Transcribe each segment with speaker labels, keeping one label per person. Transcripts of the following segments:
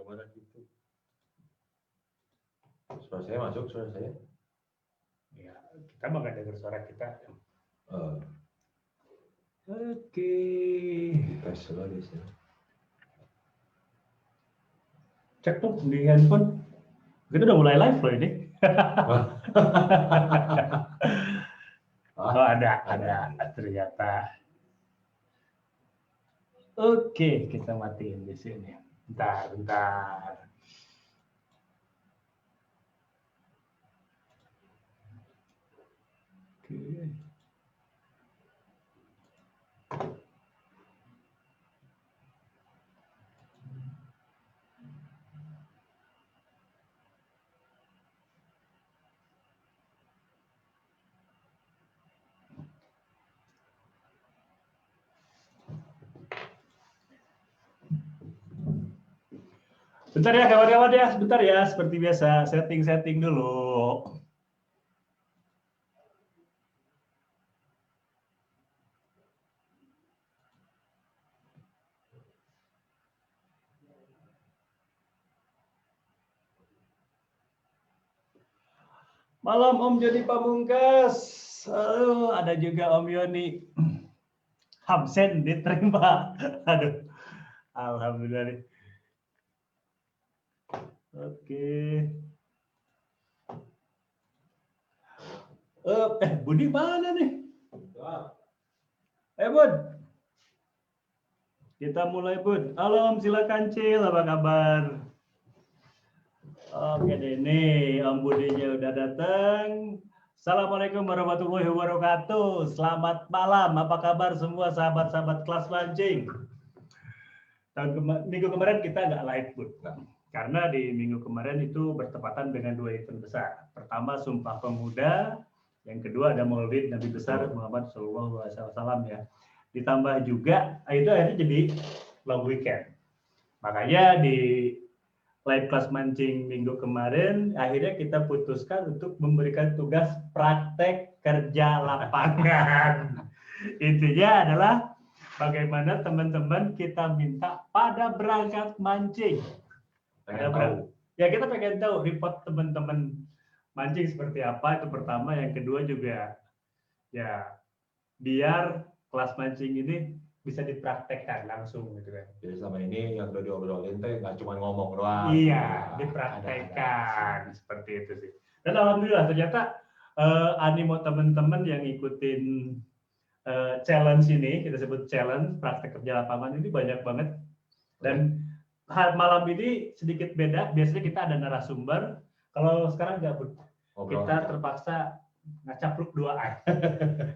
Speaker 1: kemana gitu. Suara saya masuk, suara saya?
Speaker 2: Ya, kita mah nggak dengar suara kita. Oke.
Speaker 1: Tes lagi sih.
Speaker 2: Cek tuh di handphone. Kita udah mulai live loh ini. Oh, ada ternyata. Oke, kita matiin di sini. Bentar. Oke. Bentar ya kawan-kawan ya, sebentar ya, seperti biasa setting dulu. Malam Om Jody Pamungkas, ada juga Om Yoni. Absen diterima, aduh, alhamdulillah. Oke. Budi mana nih? Bud. Kita mulai Bud. Halo Om, silakan Cil, apa kabar? Oke deh, nih Om Budinya udah datang. Assalamualaikum warahmatullahi wabarakatuh. Selamat malam, apa kabar semua sahabat-sahabat kelas mancing? Minggu kemarin kita nggak live Bud. Karena di minggu kemarin itu bertepatan dengan 2 event besar. Pertama Sumpah Pemuda, yang kedua ada Maulid Nabi besar Muhammad SAW ya. Ditambah juga itu akhirnya jadi long weekend. Makanya di live kelas mancing minggu kemarin akhirnya kita putuskan untuk memberikan tugas praktek kerja lapangan. Intinya adalah bagaimana teman-teman kita minta pada berangkat mancing. Ya kita pengen tahu report teman-teman mancing seperti apa, itu pertama. Yang kedua juga ya biar kelas mancing ini bisa dipraktekkan langsung gitu kan.
Speaker 1: Jadi selama ini yang udah diobrolin teh nggak cuma ngomong doang.
Speaker 2: Iya, dipraktekkan seperti itu sih. Dan alhamdulillah ternyata animo teman-teman yang ikutin challenge ini, kita sebut challenge praktek kerja lapangan ini banyak banget. Dan malam ini sedikit beda, biasanya kita ada narasumber. Kalau sekarang nggak, kita terpaksa ngacapluk 2.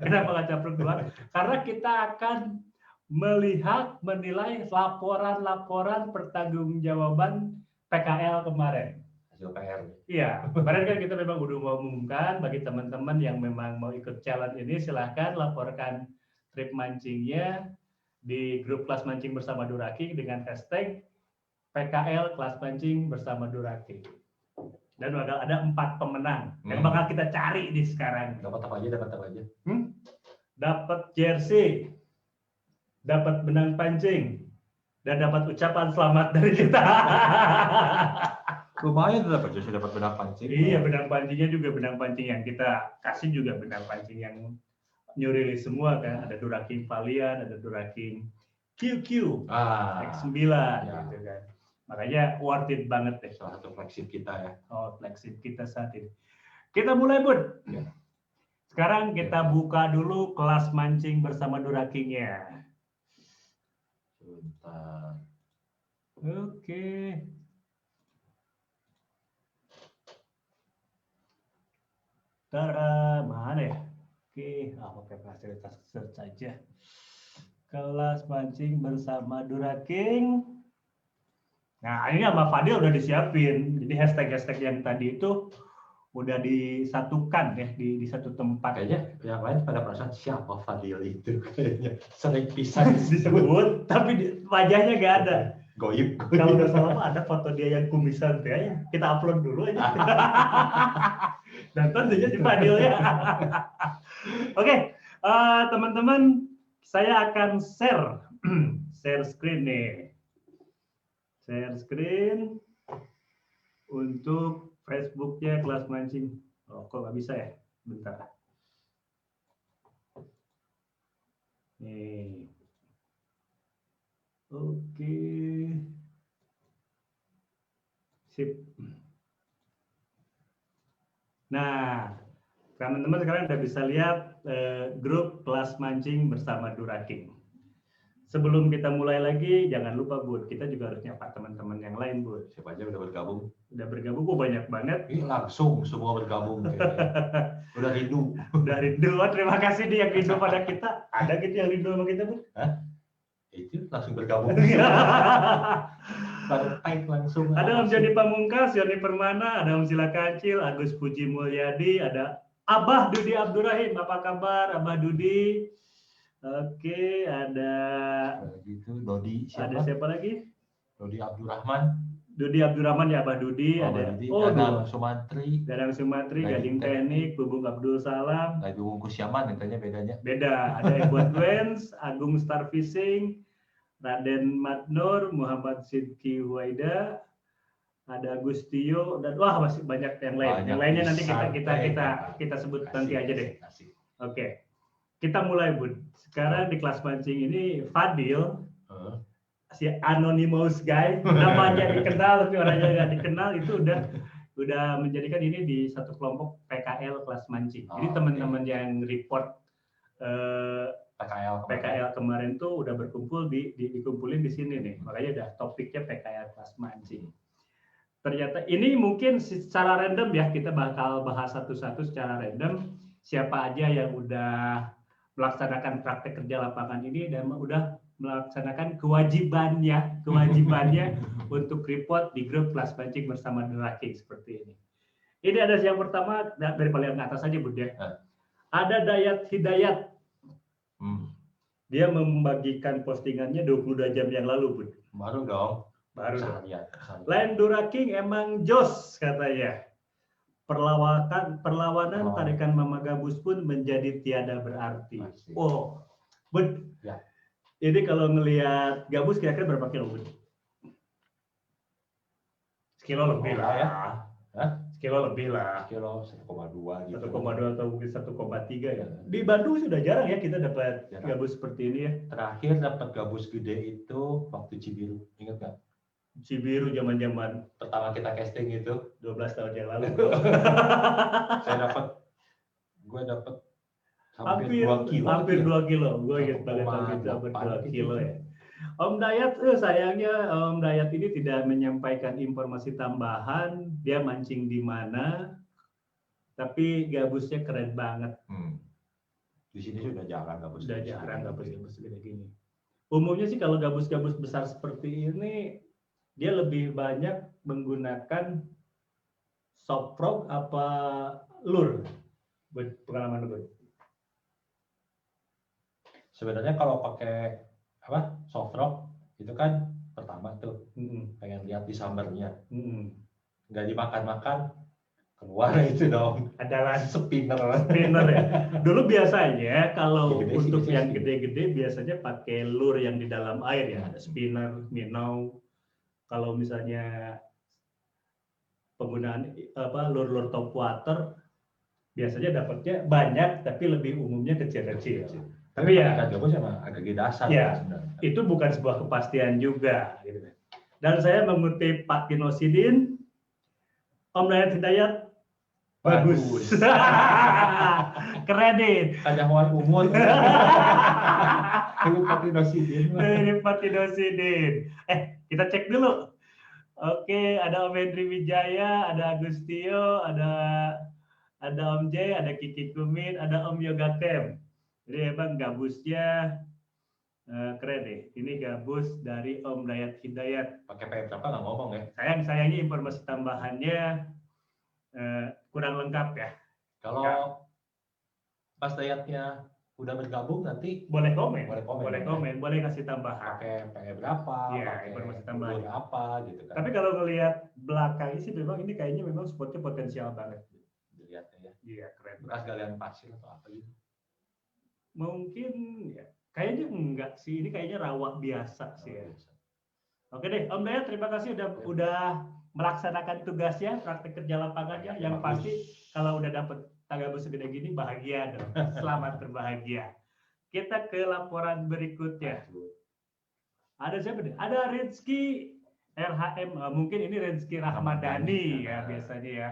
Speaker 2: Kenapa ngacapluk 2? Karena kita akan melihat, menilai laporan-laporan pertanggungjawaban PKL kemarin.
Speaker 1: Hasil PR.
Speaker 2: Iya, kemarin kan kita memang udah mengumumkan bagi teman-teman yang memang mau ikut challenge ini, silahkan laporkan trip mancingnya di grup kelas mancing bersama Duraki dengan hashtag PKL kelas mancing bersama Duraki. Dan ada 4 pemenang yang bakal kita cari di sekarang.
Speaker 1: Dapat apa aja?
Speaker 2: Dapat jersey, dapat benang pancing, dan dapat ucapan selamat dari kita.
Speaker 1: Lumayan dapat jersey, dapat benang pancing.
Speaker 2: Iya, benang pancingnya juga benang pancing yang kita kasih juga benang pancing yang new release semua kan. Ada Duraki Valiant, ada Duraki QQ, X9 gitu kan. Makanya worth it banget deh.
Speaker 1: Salah satu flagship kita ya.
Speaker 2: Oh, flagship kita saat ini. Kita mulai Bud. Ya. Sekarang kita buka dulu kelas mancing bersama Duraking-nya.
Speaker 1: Sebentar.
Speaker 2: Oke. Tara, mana ya? Oke, pakai fasilitas search aja. Kelas mancing bersama Duraking. Nah, ini sama Fadil udah disiapin. Jadi hashtag-hashtag yang tadi itu udah disatukan ya di satu tempat.
Speaker 1: Kayaknya yang lain pada perasaan siapa Fadil itu. Kayaknya sering pisan
Speaker 2: disebut, tapi wajahnya gak ada.
Speaker 1: Goib.
Speaker 2: Kalau nggak salah ada foto dia yang kumisan ya. Kita upload dulu aja. Dan tentunya di Fadil ya. Oke, teman-teman, saya akan share screen nih. Share screen untuk Facebook-nya Kelas Mancing. Oh, kok nggak bisa ya? Bentar. Nih. Oke. Sip. Nah, teman-teman sekarang udah bisa lihat grup Kelas Mancing bersama Duraking. Sebelum kita mulai lagi, jangan lupa Bud, kita juga harus nyapa teman-teman yang lain Bud.
Speaker 1: Siapa aja udah bergabung?
Speaker 2: Udah bergabung, kok banyak banget.
Speaker 1: Ini langsung semua bergabung. Udah rindu.
Speaker 2: Udah rindu, oh, terima kasih nih yang rindu pada kita. Ada gitu yang rindu sama kita Bud?
Speaker 1: Hah? Itu langsung bergabung. Baru type langsung.
Speaker 2: Ada Om Joni Pamungkas, Yoni Permana, ada Om Sila Kancil, Agus Puji Mulyadi, ada Abah Dudi Abdurrahim. Apa kabar Abah Dudi? Oke, ada
Speaker 1: gitu, Dodi siapa?
Speaker 2: Ada siapa lagi?
Speaker 1: Dodi Abdurrahman.
Speaker 2: Dudi Abdurrahman ya Abah Dudi, ada
Speaker 1: Dadang Sumantri.
Speaker 2: Dadang Sumantri, Gading Teknik, Bubung Abdul Salam.
Speaker 1: Lagi bungkus Yaman katanya bedanya.
Speaker 2: Beda, ada Ebon Twins, Agung Star Fishing, Raden Matnur, Muhammad Sidki Huwaida, ada Agustio dan wah masih banyak yang lain. Yang lainnya nanti kita sebut nanti aja deh. Oke. Kita mulai Bud. Sekarang di Kelas Mancing ini Fadil, si anonymous guy, namanya dikenal tapi orangnya nggak dikenal, itu udah menjadikan ini di satu kelompok PKL Kelas Mancing. Jadi teman-teman yang report PKL kemarin tuh udah berkumpul dikumpulin di sini nih. Makanya udah topiknya PKL Kelas Mancing. Ternyata ini mungkin secara random ya, kita bakal bahas satu-satu secara random siapa aja yang udah melaksanakan praktek kerja lapangan ini dan udah melaksanakan kewajibannya untuk report di grup Kelas Mancing bersama Duraking seperti ini. Ini ada yang pertama dari paling atas saja Bud ya. Ada Dayat Hidayat. Dia membagikan postingannya 22 jam yang lalu Bud.
Speaker 1: Baru dong.
Speaker 2: Baru dong. Lain Duraking emang jos katanya. Perlawanan tarikan Mama Gabus pun menjadi tiada berarti. Oh, Bud. Ya. Ini kalau ngelihat Gabus kira-kira berapa kilo, Bud? Sekilo lebih lah ya. Sekilo lebih lah.
Speaker 1: Kilo 1,2 gitu.
Speaker 2: 1,2 atau mungkin 1,3 ya. Di Bandung sudah jarang ya kita dapat gabus seperti ini ya.
Speaker 1: Terakhir dapat gabus gede itu waktu Cibiru, ingat nggak?
Speaker 2: Cibiru zaman-zaman
Speaker 1: pertama kita casting itu
Speaker 2: 12 tahun yang lalu.
Speaker 1: gue dapat
Speaker 2: hampir 2 kilo. Hampir 2 kilo. Gue ingat banget hampir 2 kilo ya. Om Dayat, sayangnya Om Dayat ini tidak menyampaikan informasi tambahan, dia mancing di mana, tapi gabusnya keren banget.
Speaker 1: Di sini sudah jarang gabus.
Speaker 2: Sudah jarang gabus segede gini. Umumnya sih kalau gabus-gabus besar seperti ini, dia lebih banyak menggunakan soft frog apa lure? Pengalaman lu?
Speaker 1: Sebenarnya kalau pakai soft frog itu kan pertama tuh pengen lihat di summernya, nggak dimakan-makan keluar itu dong.
Speaker 2: Adalah spinner ya. Dulu biasanya kalau untuk yang gede-gede biasanya pakai lure yang di dalam air ya, ada spinner, minnow. Kalau misalnya penggunaan lure top water biasanya dapatnya banyak tapi lebih umumnya kecil-kecil. Tapi ya
Speaker 1: gabus sama agak dasar
Speaker 2: ya, itu bukan sebuah kepastian juga gitu. Dan saya mengutip Pak Tino Sidin, Om Dayat Hidayat bagus. Kredit.
Speaker 1: Ada Wan Umur. Pak Tino Sidin.
Speaker 2: Pak Tino Sidin. Kita cek dulu. Oke, ada Om Hendri Wijaya, ada Agustio, ada Om J, ada Kiki Kumin, ada Om Yoga Kem. Jadi emang gabusnya keren deh. Ini gabus dari Om Dayat Hidayat.
Speaker 1: Pakai PM berapa nggak ngomong ya?
Speaker 2: Sayangnya informasi tambahannya kurang lengkap ya.
Speaker 1: Kalau Mas Dayatnya udah bergabung nanti
Speaker 2: boleh komen, boleh kasih tambahan.
Speaker 1: Pakai PE berapa,
Speaker 2: pakai informasi tambahan
Speaker 1: apa gitu kan.
Speaker 2: Tapi kalau ngelihat belakang sih memang ini kayaknya memang spotnya potensial banget.
Speaker 1: Dilihatnya ya.
Speaker 2: Iya, keren.
Speaker 1: Bekas galian pasir atau apa gitu.
Speaker 2: Mungkin ya, kayaknya enggak sih, ini kayaknya rawa biasa sih ya. Oke deh, Om Dayat, terima kasih udah melaksanakan tugasnya, praktik kerja lapangannya. Yang pasti kalau udah dapet Tagabus segede gini bahagia dong. Selamat berbahagia. Kita ke laporan berikutnya. Ada siapa nih? Ada Rizky RHM, mungkin ini Rizky Rahmadani ya biasanya ya.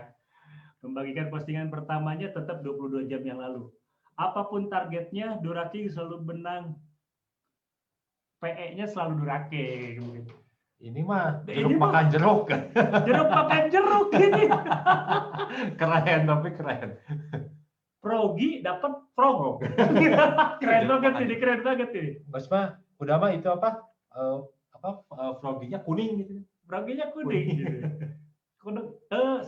Speaker 2: Membagikan postingan pertamanya tetap 22 jam yang lalu. Apapun targetnya, Duraki selalu menang. PE-nya selalu Durake.
Speaker 1: Ini mah jeruk makan jeruk.
Speaker 2: Jeruk makan jeruk ini.
Speaker 1: Keren, tapi keren.
Speaker 2: Progi dapat frog. Keren banget ini, keren banget ini.
Speaker 1: Mas mah udah mah itu apa? Froginya kuning gitu.
Speaker 2: Froginya kuning gitu.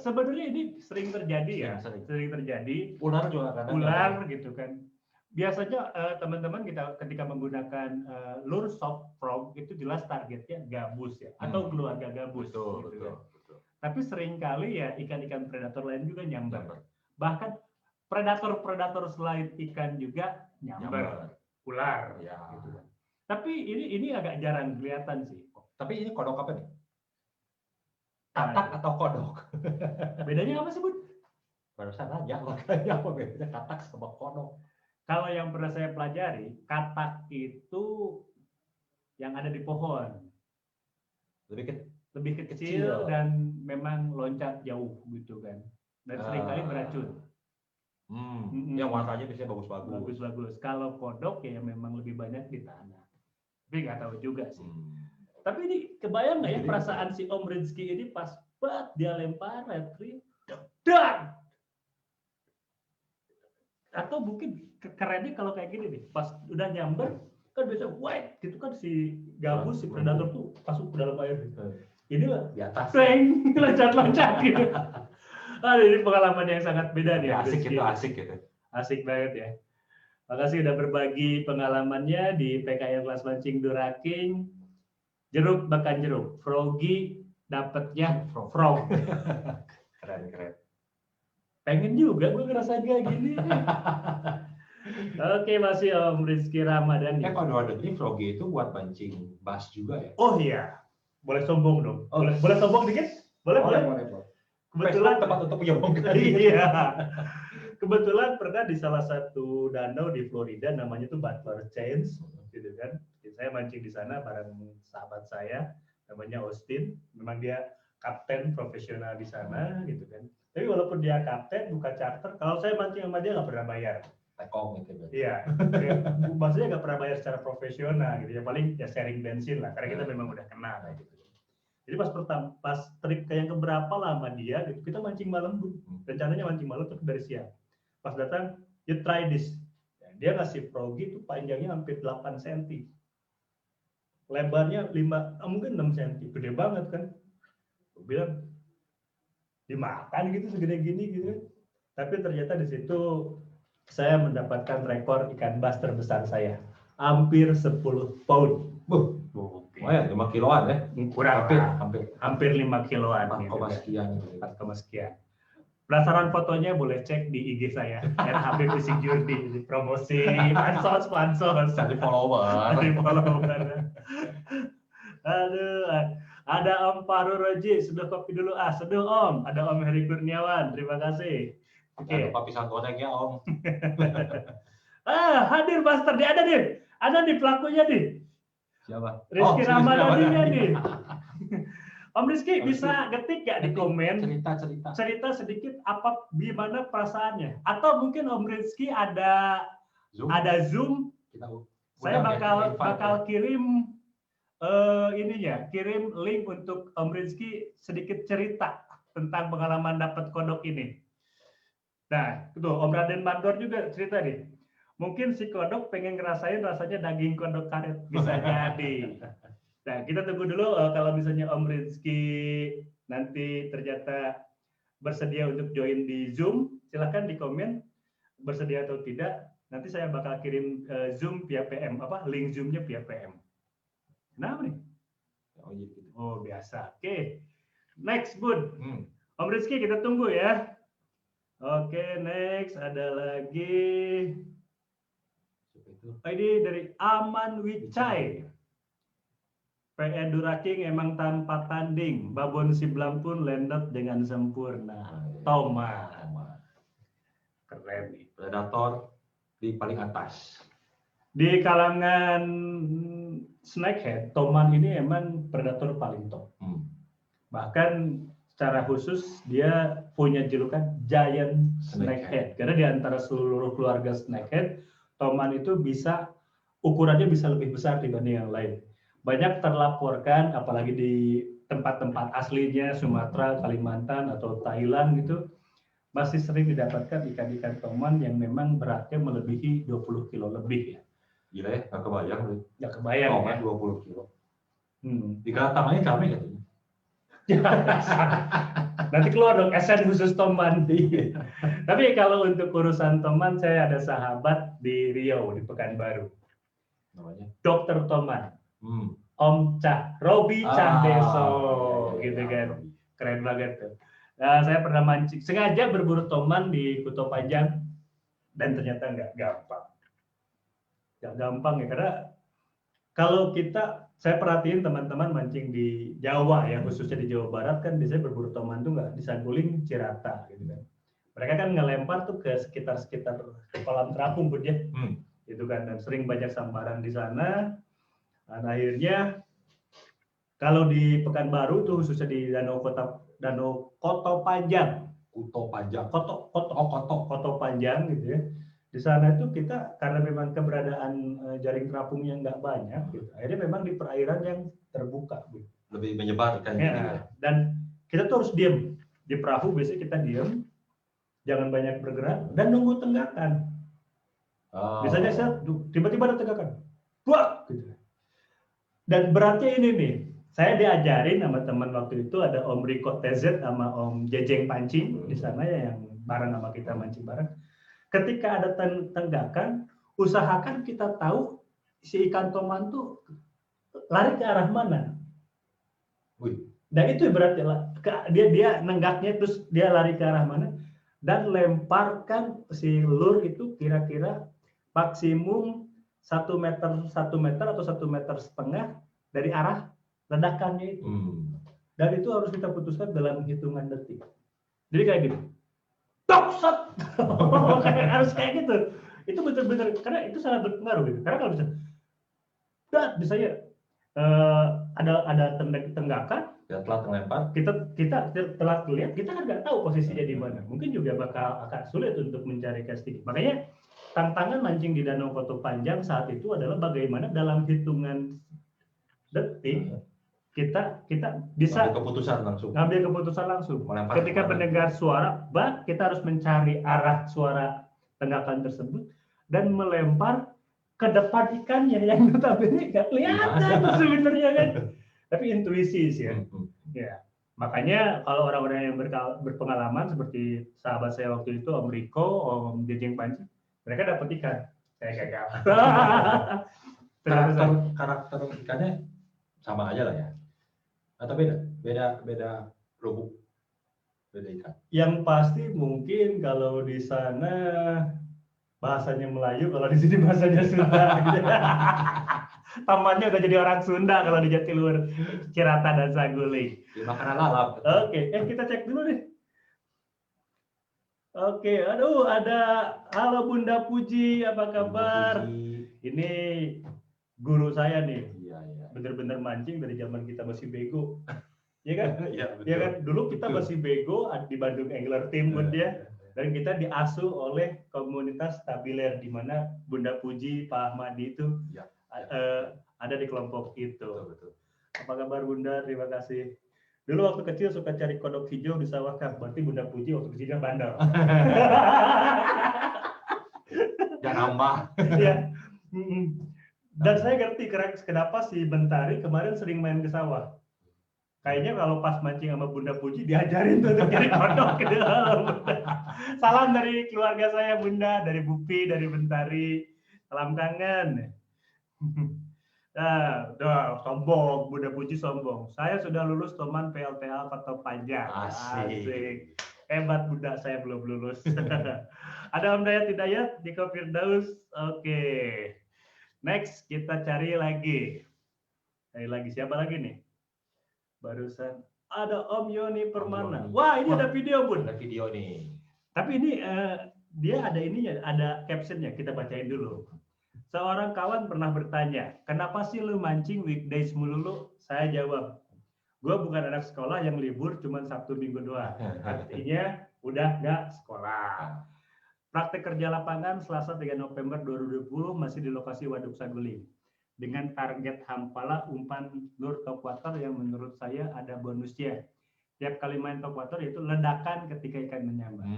Speaker 2: Sebenarnya ini sering terjadi ya, sering terjadi.
Speaker 1: Ular juga kadang.
Speaker 2: Ular gitu kan. Biasanya teman-teman kita ketika menggunakan lure soft frog itu jelas targetnya gabus ya, atau keluarga gabus.
Speaker 1: Betul,
Speaker 2: gitu
Speaker 1: betul,
Speaker 2: kan.
Speaker 1: betul.
Speaker 2: Tapi seringkali ya ikan-ikan predator lain juga nyamber. Bahkan predator-predator selain ikan juga nyamber. Ular.
Speaker 1: Ya.
Speaker 2: Gitu kan. Tapi ini agak jarang kelihatan sih.
Speaker 1: Tapi ini kodok apa nih? Katak atau kodok?
Speaker 2: Bedanya apa sih, Bud?
Speaker 1: Barusan nanya, makanya apa bedanya katak sama kodok?
Speaker 2: Kalau yang pernah saya pelajari, katak itu yang ada di pohon. Lebih kecil dan memang loncat jauh gitu kan. Dan seringkali beracun.
Speaker 1: Yang warnanya biasanya bagus-bagus.
Speaker 2: Bagus-bagus. Kalau kodok ya memang lebih banyak di tanah. Tapi nggak tahu juga sih. Tapi ini kebayang nggak ya perasaan si Om Rizky ini pas banget dia lempar retri dan atau mungkin kerennya kalau kayak gini nih, pas udah nyamber kan biasa white gitu kan si gabus si predator tuh masuk ke dalam air gitu. Ini lah
Speaker 1: di atas.
Speaker 2: Loncat-loncat gitu. Ini pengalaman yang sangat beda nih.
Speaker 1: Asik gitu, asik gitu.
Speaker 2: Asik banget ya. Makasih udah berbagi pengalamannya di PKL Kelas Mancing Duraking. Jeruk makan jeruk, Frogi dapatnya frog.
Speaker 1: Keren.
Speaker 2: Pengen juga gue ngerasain kayak gini. Oke, masih Om Rizky Ramadhani.
Speaker 1: Kalau ada ini Frogi itu buat mancing bass juga ya?
Speaker 2: Oh iya, boleh sombong dong. Boleh sombong dikit? Boleh. Kebetulan
Speaker 1: tempat untuk menyombongkan.
Speaker 2: Iya. Kebetulan pernah di salah satu danau di Florida namanya tuh Butler Chains, gitu kan. Saya mancing di sana bareng sahabat saya namanya Austin. Memang dia kapten profesional di sana, gitu kan. Tapi walaupun dia kapten bukan charter, kalau saya mancing sama dia nggak pernah bayar.
Speaker 1: Tekong gitu.
Speaker 2: Iya. Maksudnya nggak pernah bayar secara profesional, gitu ya. Paling ya sharing bensin lah, karena kita memang udah kenal, gitu. Jadi pas trip ke yang keberapa lama dia, gitu, kita mancing malam, rencananya mancing malam tapi dari siang. Pas datang, you try this. Dia ngasih Frogi itu panjangnya hampir 8 cm. Lebarnya mungkin 6 cm. Gede banget kan. Gue bilang, dimakan gitu segede gini gitu. Tapi ternyata di situ saya mendapatkan rekor ikan bass terbesar saya. Hampir 10 pound.
Speaker 1: Oh ya, 5 kiloan ya?
Speaker 2: Kurang hampir 5 kiloan.
Speaker 1: 4, sekian.
Speaker 2: 4, sekian. Penasaran fotonya boleh cek di IG saya @HB Fishing Journey, di promosi pansos.
Speaker 1: Cari follower.
Speaker 2: Aduh, ada Om Faru Roji, seduh kopi dulu seduh Om. Ada Om Heri Kurniawan, terima kasih.
Speaker 1: Oke. Lupa pisang goreng ya Om.
Speaker 2: Hadir Master, dia ada nih pelakunya nih.
Speaker 1: Siapa?
Speaker 2: Rizky Ramadhani nih. Om Rizky bisa ketik ya di komen cerita sedikit apa gimana perasaannya, atau mungkin Om Rizky ada Zoom. Saya bakal kirim kirim link untuk Om Rizky sedikit cerita tentang pengalaman dapat kodok ini. Nah, itu Om Raden Mandor juga cerita nih. Mungkin si kodok pengen ngerasain rasanya daging kodok karet, bisa jadi. Nah, kita tunggu dulu kalau misalnya Om Rizky nanti ternyata bersedia untuk join di Zoom, silakan di komen bersedia atau tidak. Nanti saya bakal kirim Zoom via PM, link Zoom-nya via PM. Kenapa nih? Oh, biasa. Oke. Next, Bud. Om Rizky kita tunggu ya. Oke, next ada lagi. Ini dari Aman Wicai. PE Duraking emang tanpa tanding. Babon Siblang pun landed dengan sempurna. Thomas. Keren nih.
Speaker 1: Predator di paling atas.
Speaker 2: Di kalangan snakehead, Thomas ini emang predator paling top. Bahkan secara khusus dia punya julukan giant snakehead. Karena di antara seluruh keluarga snakehead, Thomas itu ukurannya bisa lebih besar dibanding yang lain. Banyak terlaporkan, apalagi di tempat-tempat aslinya, Sumatera, Kalimantan, atau Thailand gitu, masih sering didapatkan ikan-ikan Thomas yang memang beratnya melebihi 20 kilo lebih ya.
Speaker 1: Gila ya, nggak kebayang.
Speaker 2: Nggak kebayang
Speaker 1: Thomas
Speaker 2: ya.
Speaker 1: 20 kilo. Di tangannya kami katanya.
Speaker 2: Nanti keluar dong esen khusus Thomas. Tapi kalau untuk urusan Thomas, saya ada sahabat di Riau, di Pekanbaru.
Speaker 1: Namanya?
Speaker 2: Dr. Thomas. Om Cah, Robi Cah Deso, gitu kan, keren banget tuh. Nah, saya pernah mancing, sengaja berburu Thomas di Kuto Panjang, dan ternyata nggak gampang ya, karena kalau saya perhatiin teman-teman mancing di Jawa ya, khususnya di Jawa Barat kan biasanya berburu Thomas tuh nggak di Saguling, Cirata, gitu kan. Mereka kan ngelempar tuh ke sekitar kolam terapung pun ya, gitu kan, dan sering banyak sambaran di sana. Dan akhirnya kalau di Pekanbaru tuh khususnya di Danau Koto Panjang, Koto Panjang gitu ya. Di sana itu kita karena memang keberadaan jaring terapungnya nggak banyak, gitu. Akhirnya memang di perairan yang terbuka, gitu.
Speaker 1: Lebih menyebarkan.
Speaker 2: Ya, dan kita tuh harus diem di perahu. Biasanya kita diem, jangan banyak bergerak dan nunggu tenggakan. Biasanya saya tiba-tiba ada tenggakan, buak, gitu. Dan beratnya ini nih, saya diajarin sama teman waktu itu, ada Om Riko TZ sama Om Jejeng Pancing di sana ya, yang bareng sama kita mancing bareng. Ketika ada tenggakan, usahakan kita tahu si ikan Thomas tuh lari ke arah mana. Dan itu beratnya, dia nenggaknya terus dia lari ke arah mana, dan lemparkan si lure itu kira-kira maksimum 1 meter atau 1,5 meter dari arah ledakannya itu. Dan itu harus kita putuskan dalam hitungan detik. Jadi kayak gitu. Toksat. Harus kayak gitu. Itu benar-benar, karena itu sangat berpengaruh gitu. Karena kalau misalnya ada tenggakan,
Speaker 1: ya telat melempar,
Speaker 2: kita telat melihat, kita kan nggak tahu posisinya di mana. Mungkin juga akan sulit untuk mencari casting. Makanya tantangan mancing di Danau Koto Panjang saat itu adalah bagaimana dalam hitungan detik kita bisa ngambil keputusan langsung. Ketika mendengar suara, kita harus mencari arah suara tenggakan tersebut dan melempar ke depan ikannya yang notabene nggak kelihatan sebenarnya kan. Tapi intuisi sih ya. Ya. Makanya kalau orang-orang yang berpengalaman seperti sahabat saya waktu itu, Om Riko, Om Jejeng Panci, mereka dapat ikan. Saya gagal.
Speaker 1: karakter ikannya sama aja lah ya. Atau beda lubuk, beda ikan.
Speaker 2: Yang pasti mungkin kalau di sana bahasanya Melayu, kalau di sini bahasanya Sunda. Tamannya udah jadi orang Sunda kalau di Jatiluhur, Cirata dan Saguling.
Speaker 1: Makanan lalap.
Speaker 2: Oke, kita cek dulu nih. Oke, aduh, halo Bunda Puji, apa kabar? Ini guru saya nih. Bener-bener mancing dari zaman kita masih bego. Iya kan? Iya kan? Dulu kita masih bego di Bandung Angler Team ya. Dan kita diasuh oleh komunitas Tabiler, di mana Bunda Puji, Pak Ahmadi itu ada di kelompok itu. Betul. Apa kabar Bunda? Terima kasih. Dulu waktu kecil suka cari kodok hijau di sawah kan. Berarti Bunda Puji waktu kecilnya bandel.
Speaker 1: Jangan nambah.
Speaker 2: Iya. Dan saya ngerti kenapa si Bentari kemarin sering main ke sawah. Kayaknya kalau pas mancing sama Bunda Puji diajarin tuh untuk cari kodok. Salam dari keluarga saya Bunda, dari Bupi, dari Bentari. Salam kangen. Sombong, Bunda Puji sombong. Saya sudah lulus teman PLTA Koto Panjang. Asik. Hebat Bunda, saya belum lulus. Ada Om Dayat Hidayat, Diko Firdaus. Oke. Next kita cari lagi. Lagi siapa lagi nih? Barusan ada Om Yoni Permana.
Speaker 1: Yoni.
Speaker 2: Wah, ini
Speaker 1: Wah,
Speaker 2: ada video, Bun.
Speaker 1: Ada video nih.
Speaker 2: Tapi ini dia ada ininya, ada captionnya. Kita bacain dulu. Seorang kawan pernah bertanya, kenapa sih lu mancing weekdays melulu? Saya jawab, gue bukan anak sekolah yang libur cuma Sabtu Minggu doang. Artinya udah nggak sekolah. Praktek kerja lapangan Selasa 3 November 2020 masih di lokasi Waduk Saguling. Dengan target hampala umpan lure topwater yang menurut saya ada bonusnya. Tiap kali main topwater itu ledakan ketika ikan menyambar.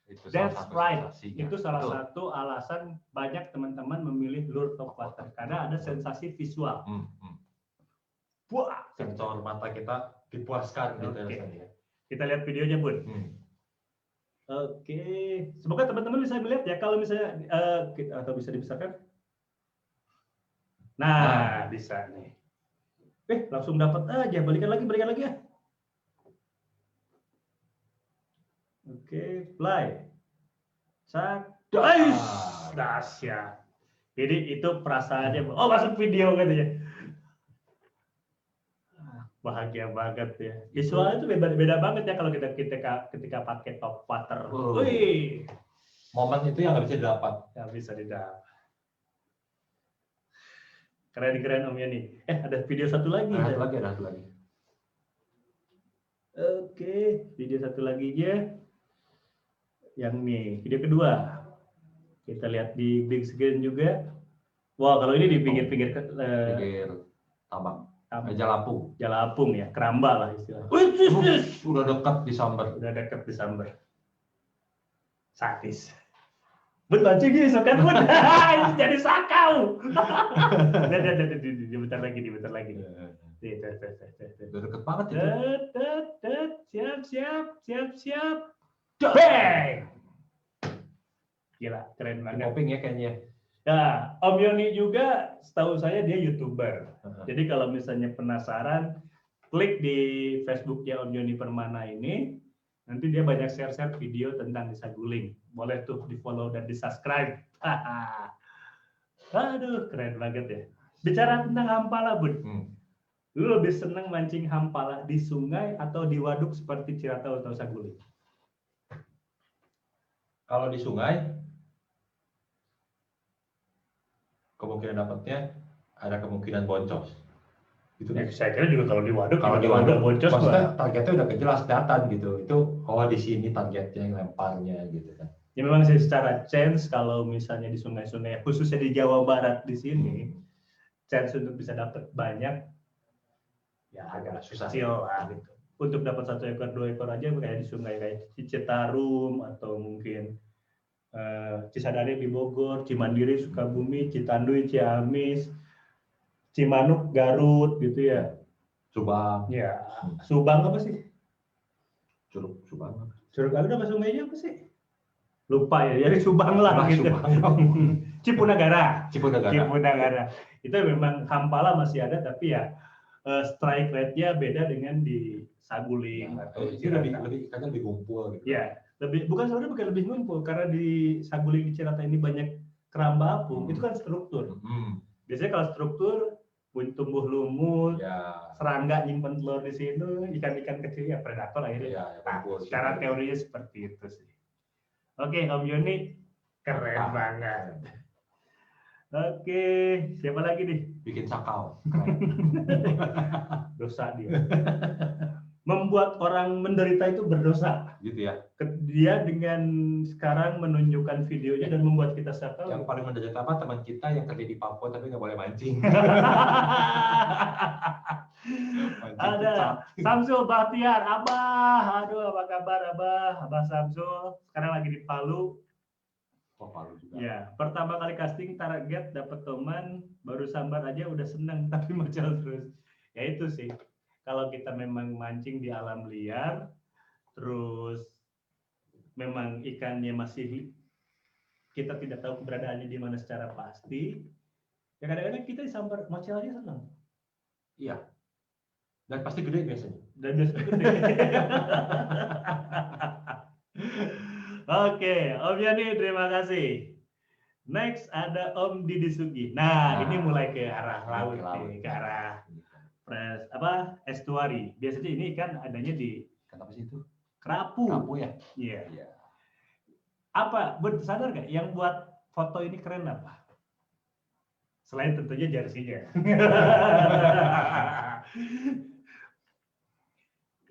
Speaker 1: Itu
Speaker 2: That's right.
Speaker 1: sensasinya.
Speaker 2: Itu salah satu alasan banyak teman-teman memilih lure topwater karena ada sensasi visual. Wah,
Speaker 1: Sensor mata kita dipuaskan gitu rasanya.
Speaker 2: Kita lihat videonya, Bun. Oke, semoga teman-teman bisa melihat ya. Kalau misalnya atau bisa dibesarkan. Nah, bisa nih. Langsung dapat aja. Balikan lagi ya. Oke, play. Dahsyat. Jadi itu perasaannya. Oh, masuk video katanya. Bahagia banget ya. Visualnya itu beda banget ya kalau kita ketika pakai topwater. Wih.
Speaker 1: Momen itu yang nggak bisa didapat.
Speaker 2: Nggak bisa didapat. Keren Om Yani. Ada video satu lagi.
Speaker 1: Ada satu lagi.
Speaker 2: Oke, video satu lagi aja. Yang nih, video kedua. Kita lihat di big screen juga. Wah, kalau ini di pinggir
Speaker 1: tambak. Jalapung
Speaker 2: ya, keramba lah istilahnya.
Speaker 1: Udah dekat di sambar.
Speaker 2: Sadis. Bun mancing gitu kan, Bun. Jadi sakau. Bentar lagi.
Speaker 1: Udah deket banget itu.
Speaker 2: Siap. Bang! Gila, keren banget.
Speaker 1: Popping ya kayaknya.
Speaker 2: Nah, Om Yoni juga, setahu saya dia YouTuber. Jadi kalau misalnya penasaran, klik di Facebooknya Om Yoni Permana ini. Nanti dia banyak share-share video tentang di Saguling. Boleh tuh di-follow dan di-subscribe. Aduh, keren banget ya. Bicara tentang hampala, Bun. Lu lebih senang mancing hampala di sungai atau di waduk seperti Ciratau atau Saguling?
Speaker 1: Kalau di sungai, kemungkinan dapatnya ada kemungkinan boncos. Gitu
Speaker 2: ya, saya kira juga kalau di waduk,
Speaker 1: boncos, maksudnya targetnya udah kejelas kelihatan gitu. Itu di sini targetnya yang lemparnya gitu kan.
Speaker 2: Ya memang sih secara chance kalau misalnya di sungai-sungai, khususnya di Jawa Barat di sini, chance untuk bisa dapat banyak, ya agak susah lah gitu. Untuk dapat 1 ekor 2 ekor aja kayak di sungai kayak Citarum atau mungkin Cisadane di Bogor, Cimandiri Sukabumi, Citanduy Ciamis, Cimanuk Garut gitu ya.
Speaker 1: Subang.
Speaker 2: Ya, Subang apa sih?
Speaker 1: Curug Subang.
Speaker 2: Curug ada apa sungainya apa sih? Lupa ya, jadi Subang lah gitu. Cipunagara. Itu memang hampala masih ada tapi ya strike rate-nya beda dengan di Saguling.
Speaker 1: Itu lebih ikannya lebih ngumpul gitu.
Speaker 2: Ya, bukan lebih ngumpul karena di Saguling di Ciratau ini banyak keramba apung, itu kan struktur. Biasanya kalau struktur tumbuh lumut, serangga nyimpen telur di situ, ikan-ikan kecil ya predator akhirnya. Secara teorinya seperti itu sih. Oke, Om Yoni keren banget. Oke, siapa lagi nih?
Speaker 1: Bikin sakau.
Speaker 2: Dosa dia. Membuat orang menderita itu berdosa.
Speaker 1: Gitu ya.
Speaker 2: Dia dengan sekarang menunjukkan videonya dan membuat kita sakau.
Speaker 1: Yang paling menderita apa? Teman kita yang kerja di Papua tapi nggak boleh mancing.
Speaker 2: Ada Samsul Bahtiar, Abah, aduh apa kabar Abah Samsul, sekarang lagi di Palu.
Speaker 1: Palu juga.
Speaker 2: Ya, pertama kali casting target dapat teman, baru sambar aja udah seneng tapi macam terus. Ya itu sih, kalau kita memang mancing di alam liar, terus memang ikannya masih kita tidak tahu keberadaannya di mana secara pasti, ya kadang-kadang kita disambar macam aja seneng.
Speaker 1: Iya. Dan pasti gede biasanya.
Speaker 2: Oke, Om Yani terima kasih. Next ada Om Didi Sugi. Nah, ini mulai ke arah laut nih, ke arah estuari. Biasanya ini kan adanya di
Speaker 1: Kenapa sih itu?
Speaker 2: Kerapu.
Speaker 1: Kapu ya?
Speaker 2: Iya.
Speaker 1: Iya.
Speaker 2: Apa? Bud, sadar nggak yang buat foto ini keren apa? Selain tentunya jersinya.